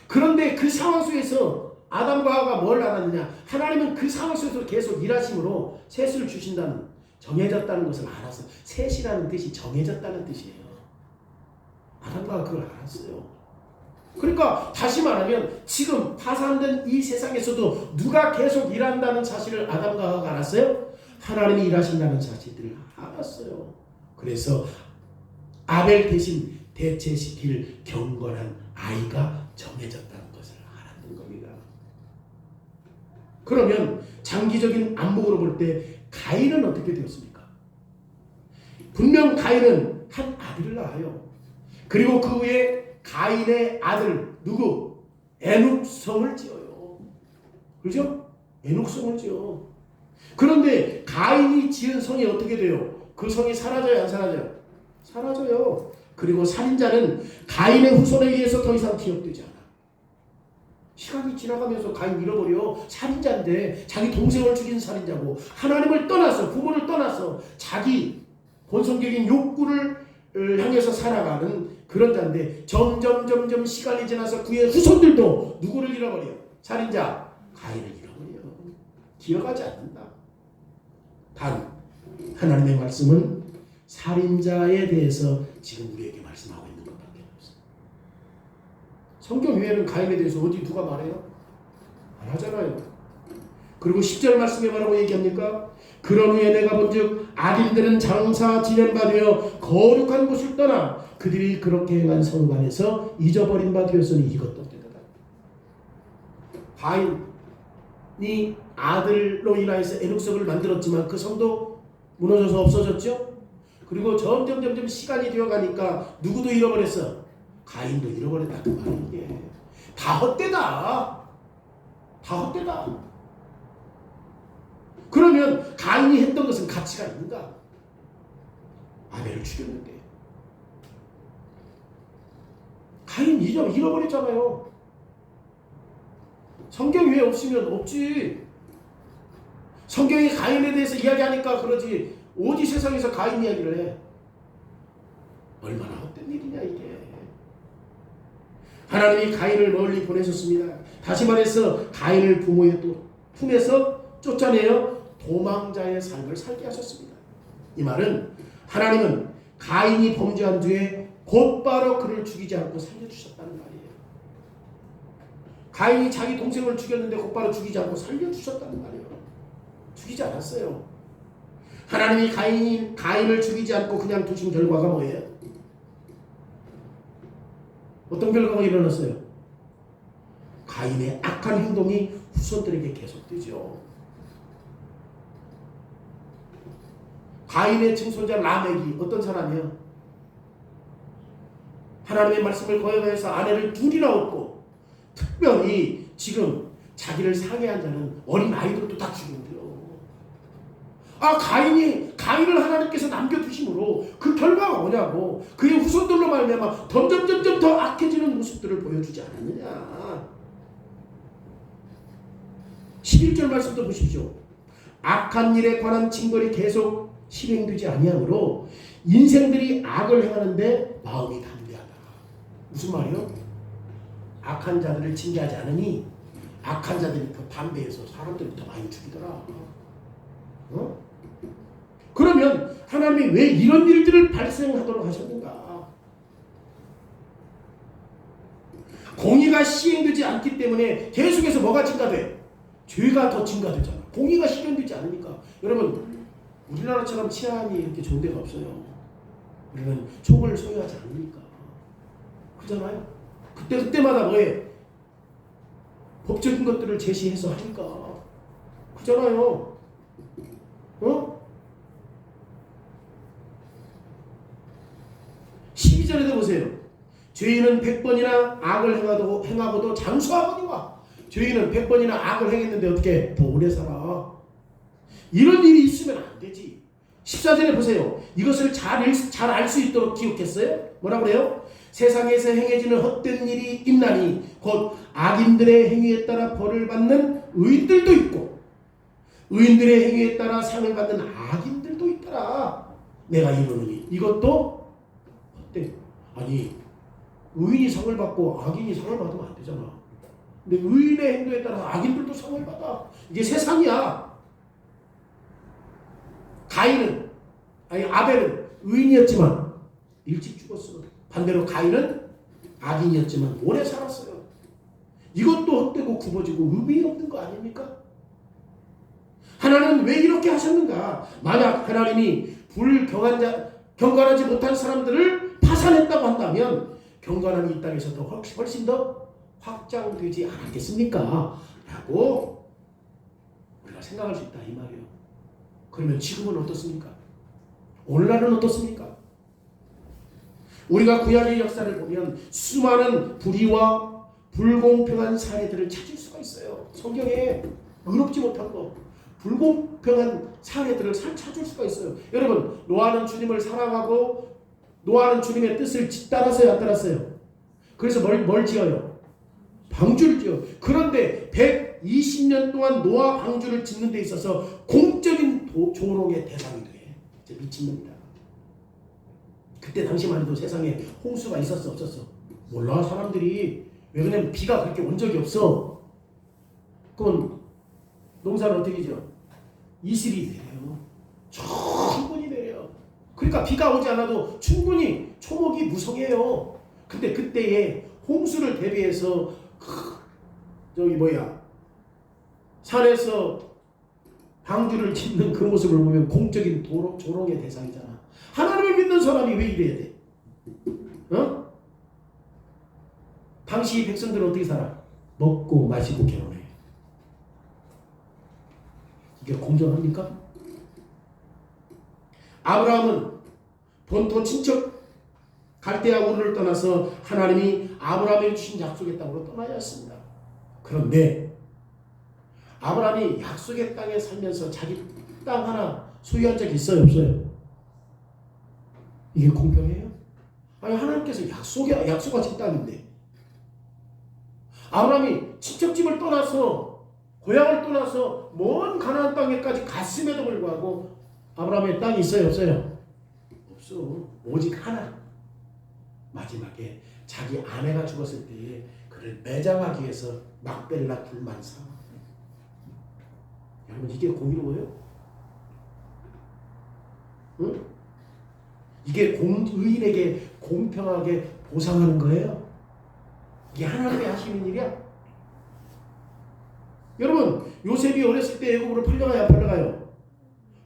그런데 그 상황 속에서 아담과 하와가 뭘 알았느냐? 하나님은 그 상황 속에서 계속 일하심으로 셋을 주신다는, 정해졌다는 것을 알아서. 셋이라는 뜻이 정해졌다는 뜻이에요. 아담과 그걸 알았어요. 그러니까 다시 말하면 지금 파산된 이 세상에서도 누가 계속 일한다는 사실을 아담과 하와가 알았어요? 하나님이 일하신다는 사실들을 알았어요. 그래서 아벨 대신 대체시킬 경건한 아이가 정해졌다는 것을 알았던 겁니다. 그러면 장기적인 안목으로 볼 때 가인은 어떻게 되었습니까? 분명 가인은 한 아들을 낳아요. 그리고 그 후에 가인의 아들 누구? 에녹성을 지어요. 그렇죠? 에녹성을 지어. 그런데 가인이 지은 성이 어떻게 돼요? 그 성이 사라져요, 안 사라져요? 사라져요. 그리고 살인자는 가인의 후손에 의해서 더 이상 기억되지 않아. 시간이 지나가면서 가인 잃어버려. 살인자인데, 자기 동생을 죽인 살인자고, 하나님을 떠나서, 부모를 떠나서 자기 본성적인 욕구를 향해서 살아가는 그런 자인데, 점점 시간이 지나서 그의 후손들도 누구를 잃어버려? 살인자 가인을 잃어버려. 기억하지 않는다. 단 하나님의 말씀은 살인자에 대해서 지금 우리에게 말씀하고 있는 것밖에 없어요. 성경 외에는 가인에 대해서 어디 누가 말해요? 안 하잖아요. 그리고 10절 말씀에 뭐라고 얘기합니까? 그런 후에 내가 본즉 악인들은 장사 지낸 바 되어 거룩한 곳을 떠나 그들이 그렇게 행한 성 안에서 잊어버린 바 되었으니 이것도 되도다. 가인이 아들로 인하여서 에녹성을 만들었지만 그 성도 무너져서 없어졌죠. 그리고 점점 시간이 되어가니까 누구도 잃어버렸어? 가인도 잃어버렸다 그 말이야. 이게 다 헛되다. 다 헛되다. 그러면 가인이 했던 것은 가치가 있는가? 아벨을 죽였는데 가인 잃어버렸잖아요. 성경 위에 없으면 없지. 성경이 가인에 대해서 이야기하니까 그러지 어디 세상에서 가인 이야기를 해. 얼마나 헛된 일이냐 이게. 하나님이 가인을 멀리 보내셨습니다. 다시 말해서 가인을 부모의 품에서 쫓아내어 도망자의 삶을 살게 하셨습니다. 이 말은 하나님은 가인이 범죄한 뒤에 곧바로 그를 죽이지 않고 살려주셨다는 말이에요. 가인이 자기 동생을 죽였는데 곧바로 죽이지 않고 살려주셨다는 말이에요. 죽이지 않았어요. 하나님이 가인을 죽이지 않고 그냥 두신 결과가 뭐예요? 어떤 결과가 일어났어요? 가인의 악한 행동이 후손들에게 계속되죠. 가인의 증손자 라멕이 어떤 사람이에요? 하나님의 말씀을 거역해서 아내를 둘이나 얻고 특별히 지금 자기를 상해한 자는 어린 아이들도 다 죽인대요. 가인을 하나님께서 남겨두심으로 그 결과가 뭐냐고. 그의 후손들로 말미암아 점점 더 악해지는 모습들을 보여주지 않았느냐. 11절 말씀도 보십시오. 악한 일에 관한 징벌이 계속 실행되지 아니하므로 인생들이 악을 행하는데 마음이 담대하다. 무슨 말이요? 악한 자들을 징계하지 않으니 악한 자들이 더 담대해서 사람들이 더 많이 죽이더라. 그러면 하나님이 왜 이런 일들을 발생하도록 하셨는가? 공의가 시행되지 않기 때문에 계속해서 뭐가 증가돼? 죄가 더 증가되잖아. 공의가 실현되지 않으니까. 여러분, 우리나라처럼 치안이 이렇게 좋은 데가 없어요. 우리는 총을 소유하지 않으니까. 그잖아요. 그때마다 뭐해? 법적인 것들을 제시해서 하니까. 그잖아요. 12절에도 보세요. 죄인은 100번이나 악을 행하고도 장수하거니와. 죄인은 100번이나 악을 행했는데 어떻게 오래 살아. 이런 일이 있으면 안 되지. 14절에 보세요. 이것을 잘 알 수 있도록 기억했어요. 뭐라 그래요? 세상에서 행해지는 헛된 일이 있나니 곧 악인들의 행위에 따라 벌을 받는 의인들도 있고 의인들의 행위에 따라 상을 받는 악인들도 있더라. 내가 이르노니 이것도 헛된. 아니 의인이 상을 받고 악인이 상을 받으면 안 되잖아. 근데 의인의 행동에 따라 악인들도 상을 받아. 이게 세상이야. 아벨은 의인이었지만 일찍 죽었어. 반대로 가인은 악인이었지만 오래 살았어요. 이것도 헛되고 굽어지고 의미 없는 거 아닙니까? 하나님은 왜 이렇게 하셨는가? 만약 하나님이 경건하지 못한 사람들을 파산했다고 한다면 경건함이 이 땅에서 훨씬 더 확장되지 않았겠습니까? 라고 우리가 생각할 수 있다 이 말이에요. 그러면 지금은 어떻습니까? 오늘날은 어떻습니까? 우리가 구약의 역사를 보면 수많은 불의와 불공평한 사례들을 찾을 수가 있어요. 성경에 의롭지 못한 거, 불공평한 사례들을 찾을 수가 있어요. 여러분, 노아는 주님을 사랑하고 노아는 주님의 뜻을 따랐어요, 안 따랐어요? 그래서 뭘 지어요? 방주를 지어. 그런데 120년 동안 노아 방주를 짓는 데 있어서 공적인 조롱의 대상이 돼. 진짜 미친놈이다. 그때 당시만 해도 세상에 홍수가 있었어 없었어? 몰라. 사람들이. 왜 그러냐면 비가 그렇게 온 적이 없어. 그건 농사를 어떻게 지어? 이슬이 내려요. 충분히 내려요. 그러니까 비가 오지 않아도 충분히 초목이 무성해요. 근데 그때에 홍수를 대비해서 산에서 방주를 짓는 그 모습을 보면 공적인 조롱의 대상이잖아. 하나님을 믿는 사람이 왜 이래야 돼? 당시 백성들은 어떻게 살아? 먹고 마시고 결혼해. 이게 공정합니까? 아브라함은 본토 친척 갈대아 우르를 떠나서 하나님이 아브라함에게 주신 약속의 땅으로 떠나야 했습니다. 그런데 아브라함이 약속의 땅에 살면서 자기 땅 하나 소유한 적이 있어요, 없어요? 이게 공평해요? 아니, 하나님께서 약속하신 땅인데 아브라함이 친척집을 떠나서 고향을 떠나서 먼 가나안 땅에까지 갔음에도 불구하고 아브라함의 땅이 있어요, 없어요? 없어. 오직 하나. 마지막에 자기 아내가 죽었을 때에 그를 매장하기 위해서 막벨라 불만사. 여러분, 이게 공의로워요? 응? 이게 의인에게 공평하게 보상하는 거예요? 이게 하나님이 하시는 일이야? 여러분, 요셉이 어렸을 때 애굽으로 팔려가요, 안 팔려가요?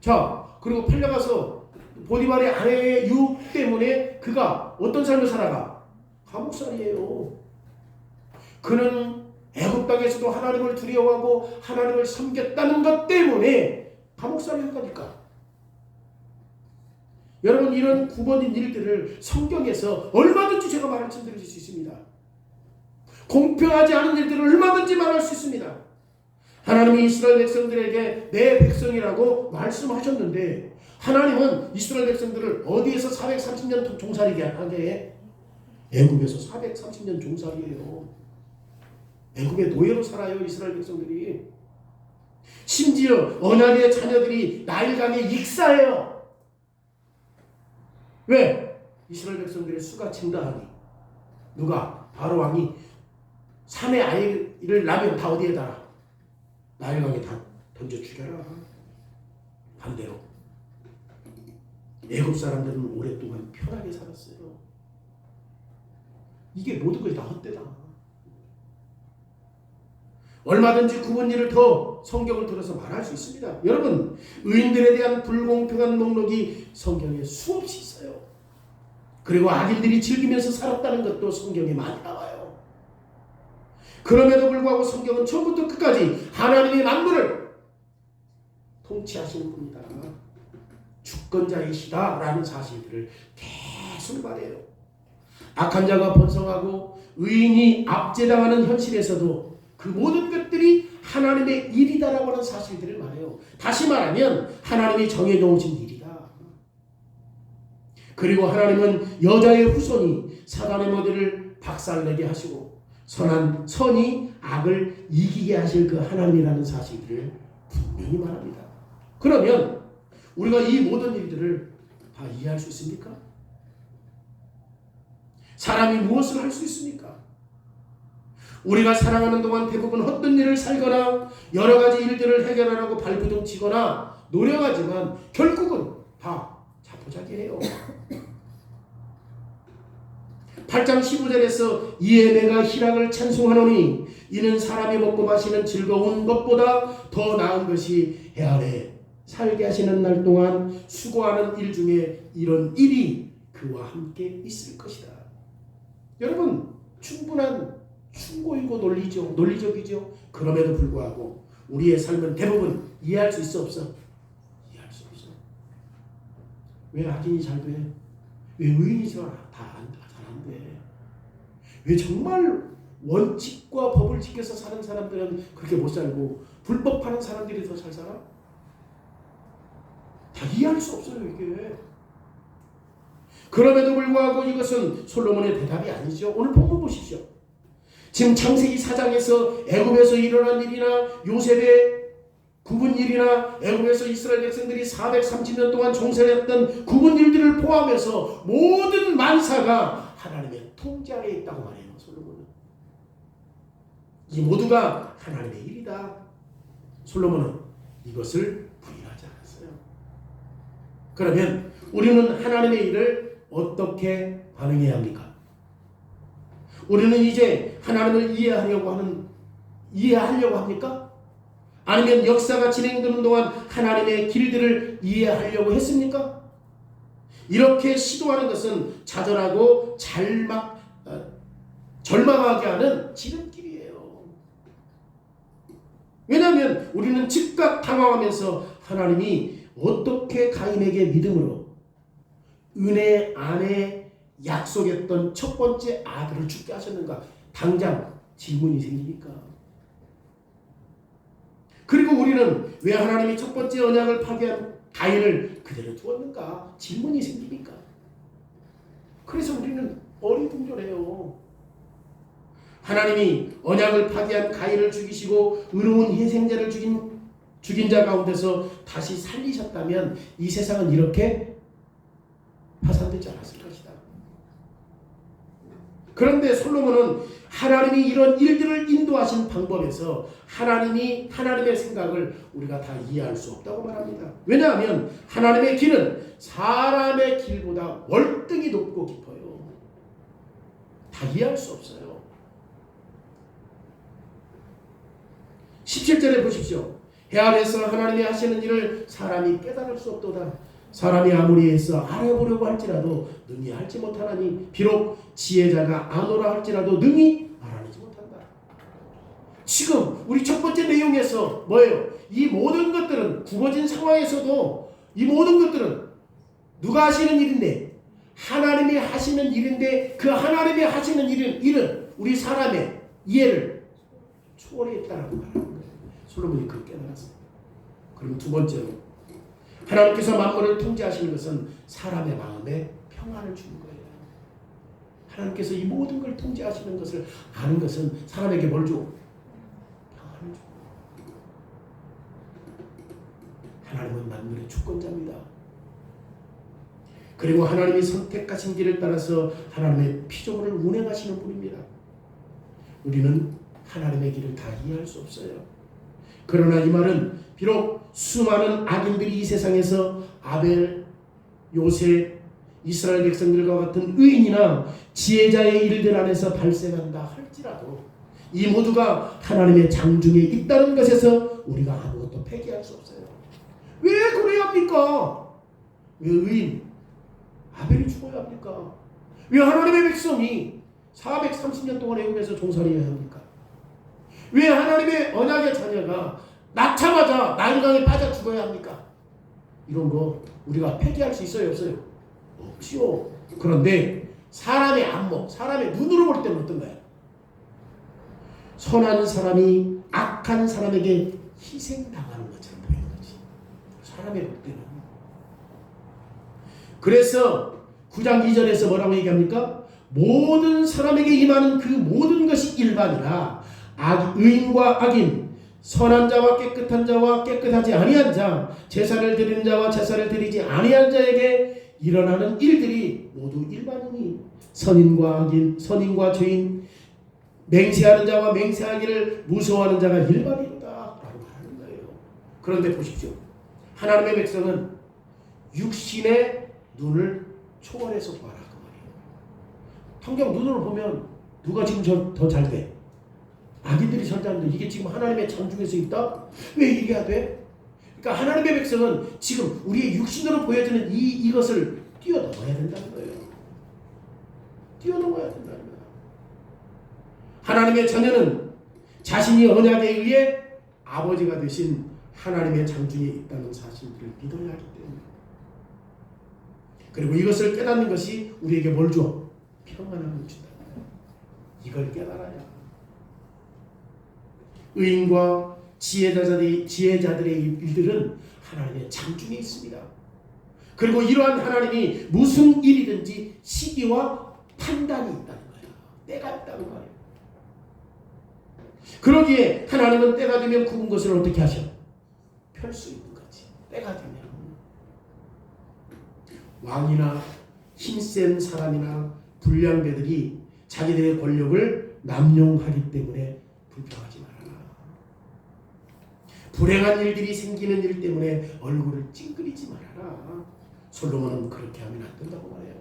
자, 그리고 팔려가서 보디발의 아내의 유혹 때문에 그가 어떤 삶을 살아가? 감옥살이에요. 그는 애굽 땅에서도 하나님을 두려워하고 하나님을 섬겼다는 것 때문에 감옥살이가 가니까. 여러분, 이런 구번인 일들을 성경에서 얼마든지 제가 말씀드릴 수 있습니다. 공평하지 않은 일들을 얼마든지 말할 수 있습니다. 하나님이 이스라엘 백성들에게 내 백성이라고 말씀하셨는데 하나님은 이스라엘 백성들을 어디에서 430년 종살이게 하게 해? 애굽에서 430년 종살이에요. 애굽의 노예로 살아요, 이스라엘 백성들이. 심지어 언약의 자녀들이 나일강에 익사해요. 왜? 이스라엘 백성들의 수가 증가하니. 누가? 바로 왕이 산에 아이를 낳으면 다 어디에 달아? 나일강에 다 던져 죽여라. 반대로 애굽 사람들은 오랫동안 편하게 살았어요. 이게 모든 것이 다 헛되다. 얼마든지 구분 일을 더 성경을 들어서 말할 수 있습니다. 여러분, 의인들에 대한 불공평한 목록이 성경에 수없이 있어요. 그리고 악인들이 즐기면서 살았다는 것도 성경에 많이 나와요. 그럼에도 불구하고 성경은 처음부터 끝까지 하나님의 만물을 통치하시는 분이다, 주권자이시다라는 사실들을 계속 말해요. 악한 자가 번성하고 의인이 압제당하는 현실에서도 그 모든 것들이 하나님의 일이다라고 하는 사실들을 말해요. 다시 말하면 하나님이 정해놓으신 일이다. 그리고 하나님은 여자의 후손이 사단의 머리를 박살내게 하시고 선이 악을 이기게 하실 그 하나님이라는 사실들을 분명히 말합니다. 그러면 우리가 이 모든 일들을 다 이해할 수 있습니까? 사람이 무엇을 할 수 있습니까? 우리가 살아가는 동안 대부분 헛된 일을 살거나 여러 가지 일들을 해결하려고 발부둥 치거나 노력하지만 결국은 다 자포자기해요. 8장 15절에서 이에 내가 희락을 찬송하노니 이는 사람이 먹고 마시는 즐거운 것보다 더 나은 것이 해 아래 살게 하시는 날 동안 수고하는 일 중에 이런 일이 그와 함께 있을 것이다. 여러분, 충분한 충고이고 논리적이죠. 그럼에도 불구하고 우리의 삶은 대부분 이해할 수 있어, 없어? 이해할 수 없어. 왜 악인이 잘 돼? 왜 의인이 잘 안 돼? 왜 정말 원칙과 법을 지켜서 사는 사람들은 그렇게 못 살고 불법하는 사람들이 더 잘 살아? 다 이해할 수 없어요, 이게. 그럼에도 불구하고 이것은 솔로몬의 대답이 아니죠. 오늘 본문 보십시오. 지금 창세기 4장에서 애굽에서 일어난 일이나 요셉의 구분 일이나 애굽에서 이스라엘 백성들이 430년 동안 종살이했던 구분 일들을 포함해서 모든 만사가 하나님의 통제 아래에 있다고 말해요, 솔로몬은. 이 모두가 하나님의 일이다. 솔로몬은 이것을 부인하지 않았어요. 그러면 우리는 하나님의 일을 어떻게 반응해야 합니까? 우리는 이제 하나님을 이해하려고 합니까? 아니면 역사가 진행되는 동안 하나님의 길들을 이해하려고 했습니까? 이렇게 시도하는 것은 좌절하고 절망하게 하는 지름길이에요. 왜냐하면 우리는 즉각 당황하면서 하나님이 어떻게 가인에게 믿음으로 은혜 안에 약속했던 첫 번째 아들을 죽게 하셨는가? 당장 질문이 생기니까. 그리고 우리는 왜 하나님이 첫 번째 언약을 파괴한 가인을 그대로 두었는가? 질문이 생기니까. 그래서 우리는 어리둥절해요. 하나님이 언약을 파괴한 가인을 죽이시고 의로운 희생자를 죽인 자 가운데서 다시 살리셨다면 이 세상은 이렇게 파산되지 않았을 것이다. 그런데 솔로몬은 하나님이 이런 일들을 인도하신 방법에서 하나님의 생각을 우리가 다 이해할 수 없다고 말합니다. 왜냐하면 하나님의 길은 사람의 길보다 월등히 높고 깊어요. 다 이해할 수 없어요. 17절에 보십시오. 해 아래에서 하나님이 하시는 일을 사람이 깨달을 수 없도다. 사람이 아무리 애써 알아보려고 할지라도 능히 알지 못하나니 비록 지혜자가 아노라 할지라도 능히 알아내지 못한다. 지금 우리 첫 번째 내용에서 뭐예요? 이 모든 것들은 굽어진 상황에서도 이 모든 것들은 누가 하시는 일인데? 하나님이 하시는 일인데 그 하나님이 하시는 일은 우리 사람의 이해를 초월했다라고 말하는 거예요. 솔로몬이 그렇게 깨달았어요. 그럼 두 번째로 하나님께서 만물을 통제하시는 것은 사람의 마음에 평안을 주는 거예요. 하나님께서 이 모든 걸 통제하시는 것을 아는 것은 사람에게 뭘 줘? 평안을 줘. 하나님은 만물의 주권자입니다. 그리고 하나님이 선택하신 길을 따라서 하나님의 피조물을 운행하시는 분입니다. 우리는 하나님의 길을 다 이해할 수 없어요. 그러나 이 말은 비록 수많은 악인들이 이 세상에서 아벨, 요셉, 이스라엘 백성들과 같은 의인이나 지혜자의 일들 안에서 발생한다 할지라도 이 모두가 하나님의 장중에 있다는 것에서 우리가 아무것도 폐기할 수 없어요. 왜 그래야 합니까? 왜 의인 아벨이 죽어야 합니까? 왜 하나님의 백성이 430년 동안 애국에서 종살이해야 합니까? 왜 하나님의 언약의 자녀가 낳자마자 나일강에 빠져 죽어야 합니까? 이런 거 우리가 폐기할 수 있어요, 없어요? 없지요. 그런데 사람의 안목, 사람의 눈으로 볼 때는 어떤가요? 선한 사람이 악한 사람에게 희생당하는 것처럼 보이는 거지. 사람의 볼 때는. 그래서 9장 2절에서 뭐라고 얘기합니까? 모든 사람에게 임하는 그 모든 것이 일반이라 의인과 악인, 선한 자와 깨끗한 자와 깨끗하지 아니한 자, 제사를 드리는 자와 제사를 드리지 아니한 자에게 일어나는 일들이 모두 일반이니 선인과 악인, 선인과 죄인, 맹세하는 자와 맹세하기를 무서워하는 자가 일반이로다 라고 말하는 거예요. 그런데 보십시오. 하나님의 백성은 육신의 눈을 초월해서 봐라 그 말이에요. 당장 눈으로 보면 누가 지금 더 잘 돼? 악인들이 살자는데 이게 지금 하나님의 장중에서 있다? 왜 이래야 돼? 그러니까 하나님의 백성은 지금 우리의 육신으로 보여지는 이것을 뛰어넘어야 된다는 거예요. 뛰어넘어야 된다는 거예요. 하나님의 자녀는 자신이 언약에 의해 아버지가 되신 하나님의 장중에 있다는 사실을 믿어야 하기 때문에 그리고 이것을 깨닫는 것이 우리에게 뭘 줘? 평안함을 준다. 이걸 깨달아야 의인과 지혜자들의 일들은 하나님의 장중에 있습니다. 그리고 이러한 하나님이 무슨 일이든지 시기와 판단이 있다는 거예요. 때가 있다는 거예요. 그러기에 하나님은 때가 되면 굽은 것을 어떻게 하셔? 펼 수 있는 거지. 때가 되면 왕이나 힘센 사람이나 불량배들이 자기들의 권력을 남용하기 때문에 불평하지 말아라. 불행한 일들이 생기는 일 때문에 얼굴을 찡그리지 말아라. 솔로몬은 그렇게 하면 안 된다고 말해요.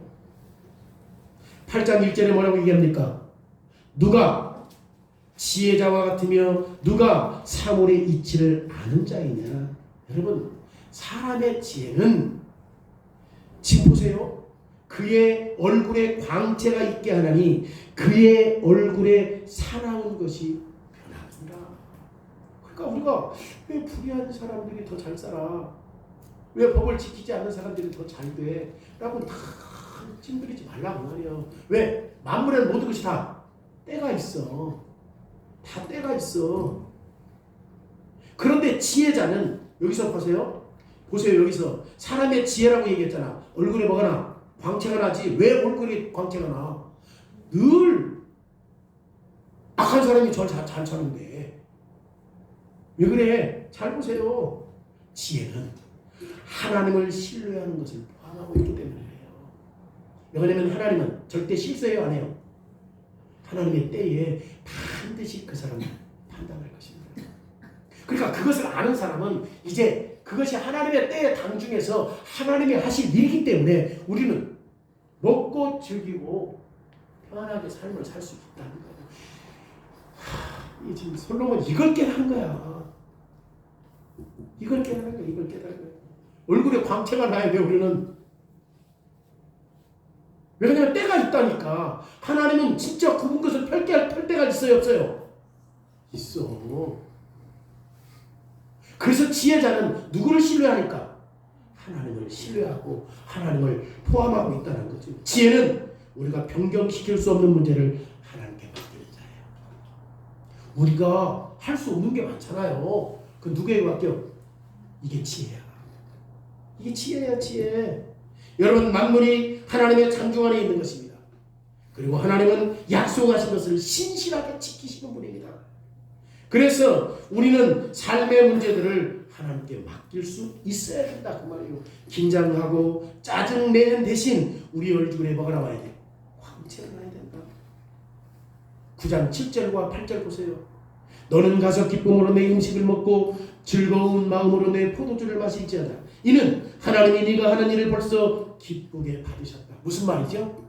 8장 1절에 뭐라고 얘기합니까? 누가 지혜자와 같으며 누가 사물의 이치를 아는 자이냐. 여러분, 사람의 지혜는 지금 보세요. 그의 얼굴에 광채가 있게 하나니 그의 얼굴에 사나운 것이 변합니다. 그러니까 우리가 왜 불의한 사람들이 더 잘 살아? 왜 법을 지키지 않는 사람들이 더 잘 돼? 라고 다 찡그리지 말라고 말이에요. 왜? 만물에는 모든 것이 다 때가 있어. 다 때가 있어. 그런데 지혜자는 여기서 보세요. 보세요. 여기서 사람의 지혜라고 얘기했잖아. 얼굴에 뭐가 나? 광채가 나지. 왜 얼굴에 광채가 나? 늘 악한 사람이 잘 사는데. 왜 그래? 잘 보세요. 지혜는 하나님을 신뢰하는 것을 포함하고 있기 때문이에요. 왜냐하면 하나님은 절대 실수해요, 안 해요? 하나님의 때에 반드시 그 사람을 판단할 것입니다. 그러니까 그것을 아는 사람은 이제 그것이 하나님의 때에 당중에서 하나님이 하실 일이기 때문에 우리는 먹고 즐기고 편안하게 삶을 살 수 있다는 거예요. 이 지금 솔로몬 이걸 깨달은 거야. 이걸 깨달은 거야. 이걸 깨달은 거야. 얼굴에 광채가 나야 돼. 우리는. 왜냐하면 때가 있다니까. 하나님은 진짜 굽은 것을 펼 때가 있어요, 없어요? 있어. 그래서 지혜자는 누구를 신뢰하니까? 하나님을 신뢰하고 하나님을 포함하고 있다는 거죠. 지혜는 우리가 변경시킬 수 없는 문제를 하나님께 맡기는 자예요. 우리가 할 수 없는 게 많잖아요. 그 누구에게 맡겨? 이게 지혜야. 이게 지혜야, 지혜. 여러분, 만물이 하나님의 창중 안에 있는 것입니다. 그리고 하나님은 약속하신 것을 신실하게 지키시는 분입니다. 그래서 우리는 삶의 문제들을 하나님께 맡길 수 있어야 된다 그 말이에요. 긴장하고 짜증내는 대신 우리 얼굴에 뭐가 나와야 돼? 광채가 나야 된다. 9장 7절과 8절 보세요. 너는 가서 기쁨으로 내 음식을 먹고 즐거운 마음으로 내 포도주를 마실지어다. 이는 하나님이 네가 하는 일을 벌써 기쁘게 받으셨다. 무슨 말이죠?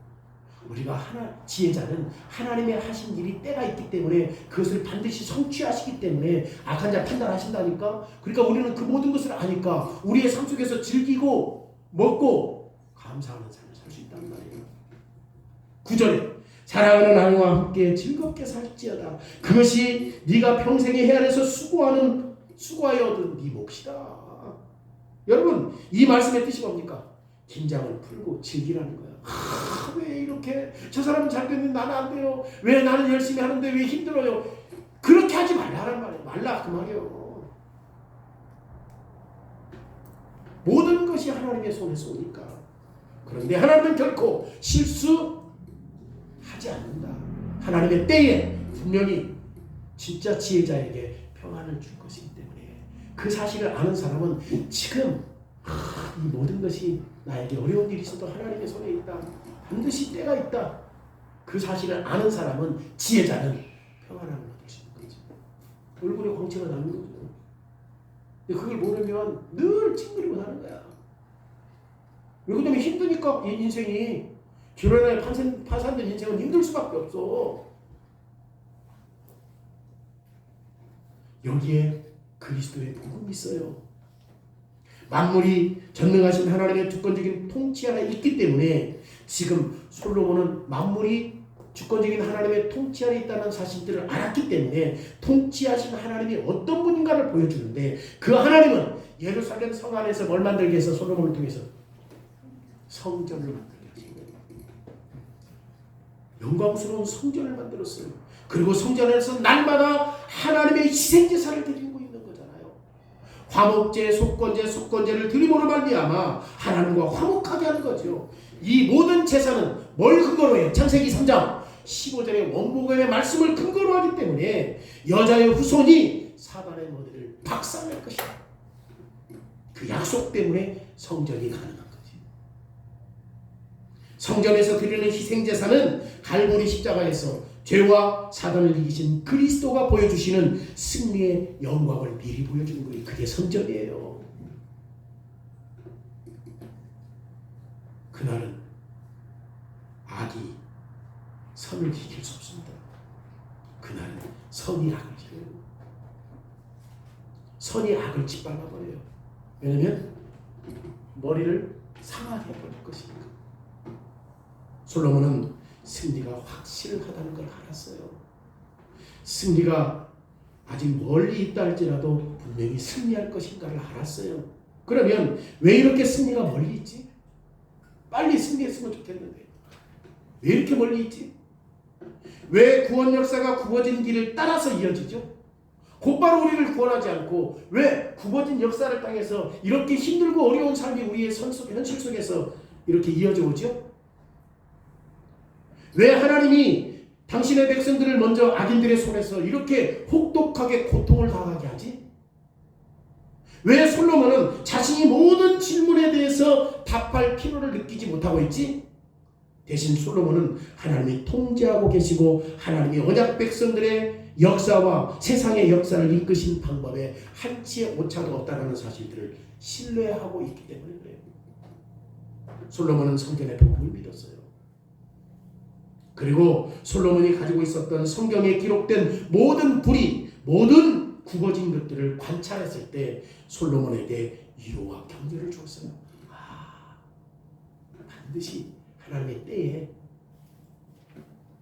우리가 지혜자는 하나님의 하신 일이 때가 있기 때문에 그것을 반드시 성취하시기 때문에 악한 자 판단하신다니까. 그러니까 우리는 그 모든 것을 아니까 우리의 삶 속에서 즐기고 먹고 감사하는 삶을 살 수 있단 말이에요. 9절에 사랑하는 아내와 함께 즐겁게 살지어다. 그것이 네가 평생의 해안에서 수고하여 얻은 네 몫이다. 여러분, 이 말씀의 뜻이 뭡니까? 긴장을 풀고 즐기라는 거예요. 왜 이렇게 저 사람은 잘 되는데 나는 안 돼요. 왜 나는 열심히 하는데 왜 힘들어요. 그렇게 하지 말라는 말이에요. 말라 그 말이에요. 모든 것이 하나님의 손에서 오니까. 그런데 하나님은 결코 실수하지 않는다. 하나님의 때에 분명히 진짜 지혜자에게 평안을 줄 것이기 때문에 그 사실을 아는 사람은 지금 이 모든 것이 나에게 어려운 일이 있어도 하나님의 손에 있다. 반드시 때가 있다. 그 사실을 아는 사람은 지혜자는 평안함을 얻을 수 있는 거죠. 얼굴에 광채가 나는 거죠. 근데 그걸 모르면 늘 찡그리고 사는 거야. 왜 그러냐면 힘드니까 이 인생이 결혼에 파산된 인생은 힘들 수밖에 없어. 여기에 그리스도의 복음이 있어요. 만물이 전능하신 하나님의 주권적인 통치 아래 있기 때문에 지금 솔로몬은 만물이 주권적인 하나님의 통치 아래 있다는 사실들을 알았기 때문에 통치하신 하나님이 어떤 분인가를 보여주는데 그 하나님은 예루살렘 성 안에서 뭘 만들게 해서 솔로몬을 통해서 성전을 만들게 하신 거예요. 영광스러운 성전을 만들었어요. 그리고 성전에서 날마다 하나님의 희생제사를 드리고 있는 거잖아요. 화목제, 속건제를 드림으로 말미암아 하나님과 화목하게 하는 거죠. 이 모든 제사는 뭘 근거로 해요? 창세기 3장 15절의 원복음의 말씀을 근거로 하기 때문에 여자의 후손이 사단의 머리를 박살낼 것이다. 그 약속 때문에 성전이 가능한 거지. 성전에서 드리는 희생제사는 갈보리 십자가에서 죄와 사단을 이기신 그리스도가 보여주시는 승리의 영광을 미리 보여주는 거예요. 그게 성전이에요. 그날은 악이 선을 지킬 수 없습니다. 그날은 선이 악을 지켜요. 선이 악을 짓밟아버려요. 왜냐하면 머리를 상하게 해버릴 것이니까. 솔로몬은 승리가 확실하다는 걸 알았어요. 승리가 아직 멀리 있다 할지라도 분명히 승리할 것인가를 알았어요. 그러면 왜 이렇게 승리가 멀리 있지? 빨리 승리했으면 좋겠는데 왜 이렇게 멀리 있지? 왜 구원 역사가 굽어진 길을 따라서 이어지죠? 곧바로 우리를 구원하지 않고 왜 굽어진 역사를 땅에서 이렇게 힘들고 어려운 삶이 우리의 현실 속에서 이렇게 이어져 오죠? 왜 하나님이 당신의 백성들을 먼저 악인들의 손에서 이렇게 혹독하게 고통을 당하게 하지? 왜 솔로몬은 자신이 모든 질문에 대해서 답할 필요를 느끼지 못하고 있지? 대신 솔로몬은 하나님이 통제하고 계시고 하나님이 언약 백성들의 역사와 세상의 역사를 이끄신 방법에 한치의 오차도 없다는 사실들을 신뢰하고 있기 때문에 그래요. 솔로몬은 성전의 복음을 믿었어요. 그리고 솔로몬이 가지고 있었던 성경에 기록된 모든 불이, 모든 굽어진 것들을 관찰했을 때 솔로몬에게 위로와 격려를 주었어요. 반드시 하나님의 때에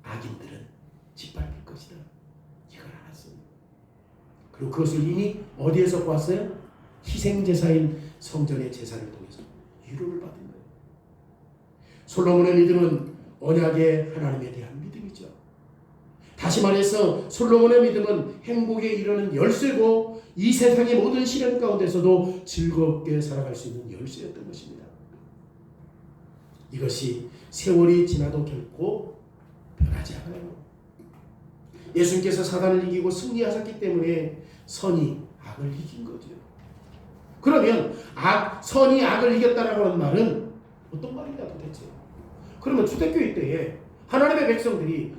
악인들은 짓밟힐 것이다. 이걸 알았어요. 그리고 그것을 이미 어디에서 보았어요? 희생제사인 성전의 제사를 통해서 위로를 받은 거예요. 솔로몬의 믿음은 언약의 하나님에 대한 믿음이죠. 다시 말해서 솔로몬의 믿음은 행복에 이르는 열쇠고 이 세상의 모든 시련 가운데서도 즐겁게 살아갈 수 있는 열쇠였던 것입니다. 이것이 세월이 지나도 결코 변하지 않아요. 예수님께서 사단을 이기고 승리하셨기 때문에 선이 악을 이긴 거죠. 그러면 선이 악을 이겼다라고 하는 말은 어떤 말인가 도대체? 그러면 초대교회 때에 하나님의 백성들이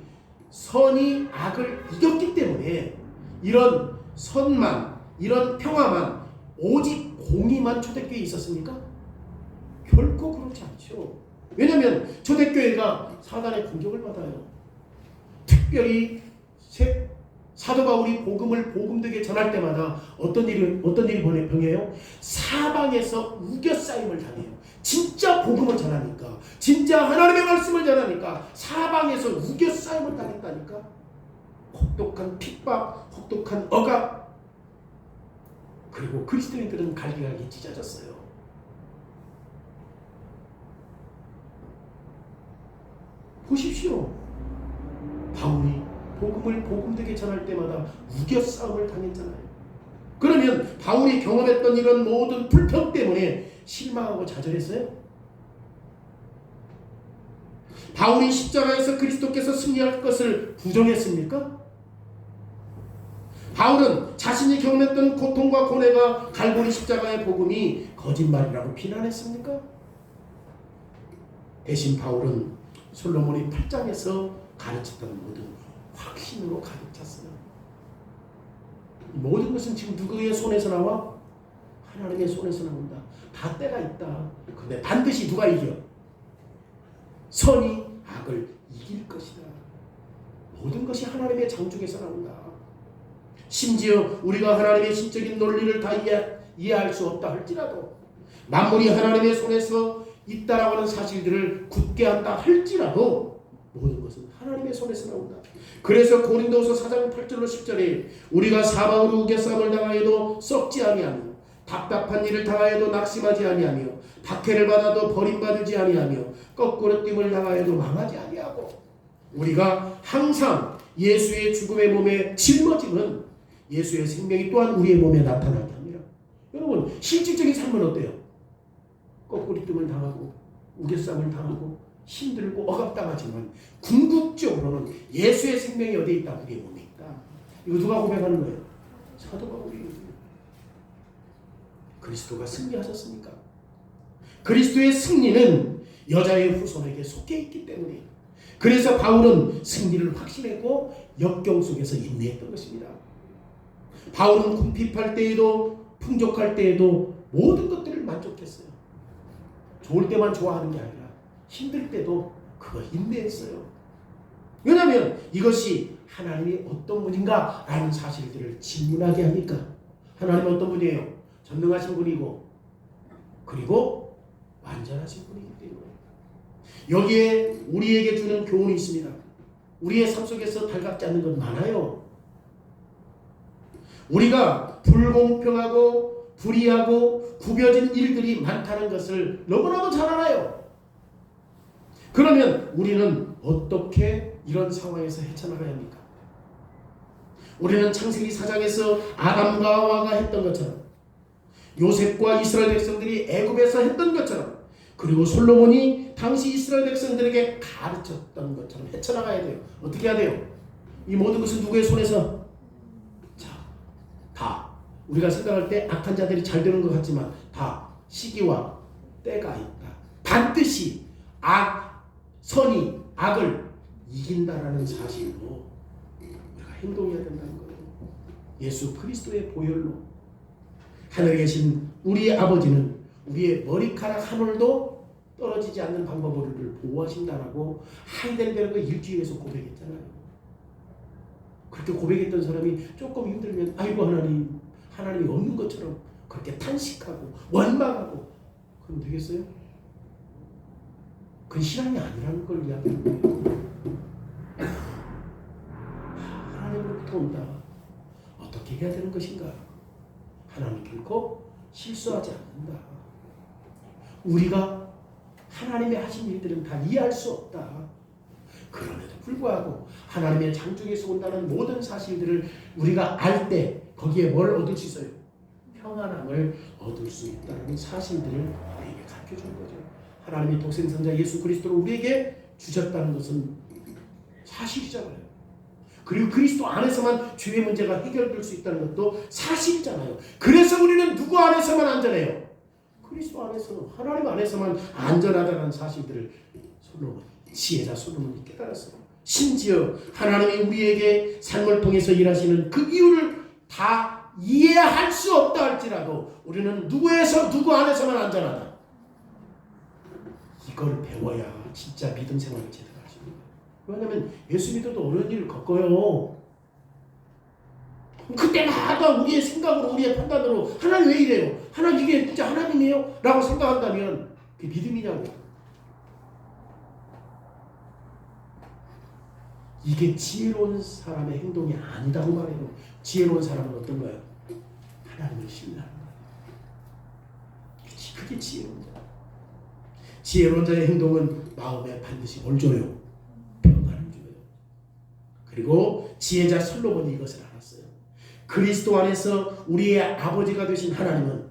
선이 악을 이겼기 때문에 이런 선만, 이런 평화만, 오직 공의만 초대교회에 있었습니까? 결코 그렇지 않죠. 왜냐하면 초대교회가 사단의 공격을 받아요. 특별히 사도 바울이 복음을 복음되게 전할 때마다 어떤 일이 병해요? 사방에서 우겨싸임을 당해요. 진짜 복음을 전하니까, 진짜 하나님의 말씀을 전하니까 사방에서 우겨싸임을 당했다니까. 혹독한 핍박, 혹독한 억압, 그리고 그리스도인들은 갈기갈기 찢어졌어요. 보십시오. 바울이 복음을 복음되게 전할 때마다 우겨싸움을 당했잖아요. 그러면 바울이 경험했던 이런 모든 불평 때문에 실망하고 좌절했어요? 바울이 십자가에서 그리스도께서 승리할 것을 부정했습니까? 바울은 자신이 경험했던 고통과 고뇌가 갈보리 십자가의 복음이 거짓말이라고 비난했습니까? 대신 바울은 솔로몬이 8장에서 가르쳤던 모든 확신으로 가득 찼어요. 모든 것은 지금 누구의 손에서 나와? 하나님의 손에서 나온다. 다 때가 있다. 근데 반드시 누가 이겨? 선이 악을 이길 것이다. 모든 것이 하나님의 장중에서 나온다. 심지어 우리가 하나님의 신적인 논리를 다 이해할 수 없다 할지라도, 만물이 하나님의 손에서 있다라고 하는 사실들을 굳게 한다 할지라도 모든 것은 하나님의 손에서 나온다. 그래서 고린도후서 4장 8절로 10절에 우리가 사방으로 우겨싸움을 당하여도 썩지 아니하며 답답한 일을 당하여도 낙심하지 아니하며 박해를 받아도 버림받지 아니하며 거꾸로 뜸을 당하여도 망하지 아니하고, 우리가 항상 예수의 죽음의 몸에 짊어지면 예수의 생명이 또한 우리의 몸에 나타나게 합니다. 여러분, 실질적인 삶은 어때요? 거꾸로 뜸을 당하고 우겨싸움을 당하고 힘들고 억압당하지만 궁극적으로는 예수의 생명이 어디에 있다? 우리의 몸에 있다. 이거 누가 고백하는 거예요? 사도 바울이. 그리스도가 승리하셨습니까? 그리스도의 승리는 여자의 후손에게 속해 있기 때문에, 그래서 바울은 승리를 확신했고 역경 속에서 인내했던 것입니다. 바울은 궁핍할 때에도 풍족할 때에도 모든 것들을 만족했어요. 좋을 때만 좋아하는 게 아니라 힘들 때도 그거 인내했어요. 왜냐하면 이것이 하나님이 어떤 분인가 라는 사실들을 질문하게 하니까. 하나님은 어떤 분이에요? 전능하신 분이고 그리고 완전하신 분이기 때문에. 여기에 우리에게 주는 교훈이 있습니다. 우리의 삶 속에서 달갑지 않는 것 많아요. 우리가 불공평하고 불의하고 굽여진 일들이 많다는 것을 너무나도 잘 알아요. 그러면 우리는 어떻게 이런 상황에서 헤쳐나가야 합니까? 우리는 창세기 4장에서 아담과 하와가 했던 것처럼, 요셉과 이스라엘 백성들이 애굽에서 했던 것처럼, 그리고 솔로몬이 당시 이스라엘 백성들에게 가르쳤던 것처럼 헤쳐나가야 돼요. 어떻게 해야 돼요? 이 모든 것은 누구의 손에서? 자, 다 우리가 생각할 때 악한 자들이 잘 되는 것 같지만 다 시기와 때가 있다. 반드시 선이 악을 이긴다라는 사실로 우리가 행동해야 된다는 거예요. 예수 그리스도의 보혈로 하늘에 계신 우리 아버지는 우리의 머리카락 한 올도 떨어지지 않는 방법으로 우리를 보호하신다라고 하이델베르그 일주일에서 고백했잖아요. 그렇게 고백했던 사람이 조금 힘들면 아이고 하나님이 없는 것처럼 그렇게 탄식하고 원망하고 그럼 되겠어요? 그건 신앙이 아니라는 걸 이야기하는 거예요. 하나님으로부터 온다. 어떻게 해야 되는 것인가? 하나님 결코 실수하지 않는다. 우리가 하나님의 하신 일들은 다 이해할 수 없다. 그럼에도 불구하고 하나님의 장중에서 온다는 모든 사실들을 우리가 알 때 거기에 뭘 얻을 수 있어요? 평안함을 얻을 수 있다는 사실들을 우리에게 가르쳐주는 거죠. 하나님의 독생선자 예수 그리스도를 우리에게 주셨다는 것은 사실이잖아요. 그리고 그리스도 안에서만 죄의 문제가 해결될 수 있다는 것도 사실이잖아요. 그래서 우리는 누구 안에서만 안전해요? 그리스도 안에서, 하나님 안에서만 안전하다는 사실들을 지혜자 솔로몬이 깨달았어요. 심지어 하나님이 우리에게 삶을 통해서 일하시는 그 이유를 다 이해할 수 없다 할지라도 우리는 누구 안에서만 안전하다. 이걸 배워야 진짜 믿음 생활을 제대로 할 수 있는 거예요. 왜냐하면 예수 믿어도 어려운 일을 겪어요. 그때마다 우리의 생각으로 우리의 판단으로 하나님 왜 이래요? 하나님 이게 진짜 하나님이에요? 라고 생각한다면 그게 믿음이냐고. 이게 지혜로운 사람의 행동이 아니다고 말해요. 지혜로운 사람은 어떤 거야? 하나님을 신뢰하는 거야. 그게 지혜로운 자. 지혜로운 자의 행동은 마음에 반드시 뭘 줘요? 평안을 줘요. 그리고 지혜자 솔로몬이 이것을 알았어요. 그리스도 안에서 우리의 아버지가 되신 하나님은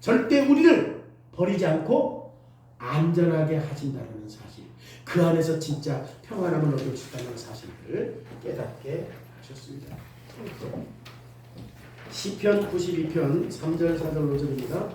절대 우리를 버리지 않고 안전하게 하신다는 사실, 그 안에서 진짜 평안함을 얻을 수 있다는 사실을 깨닫게 하셨습니다. 시편 92편 3절 4절 5절입니다.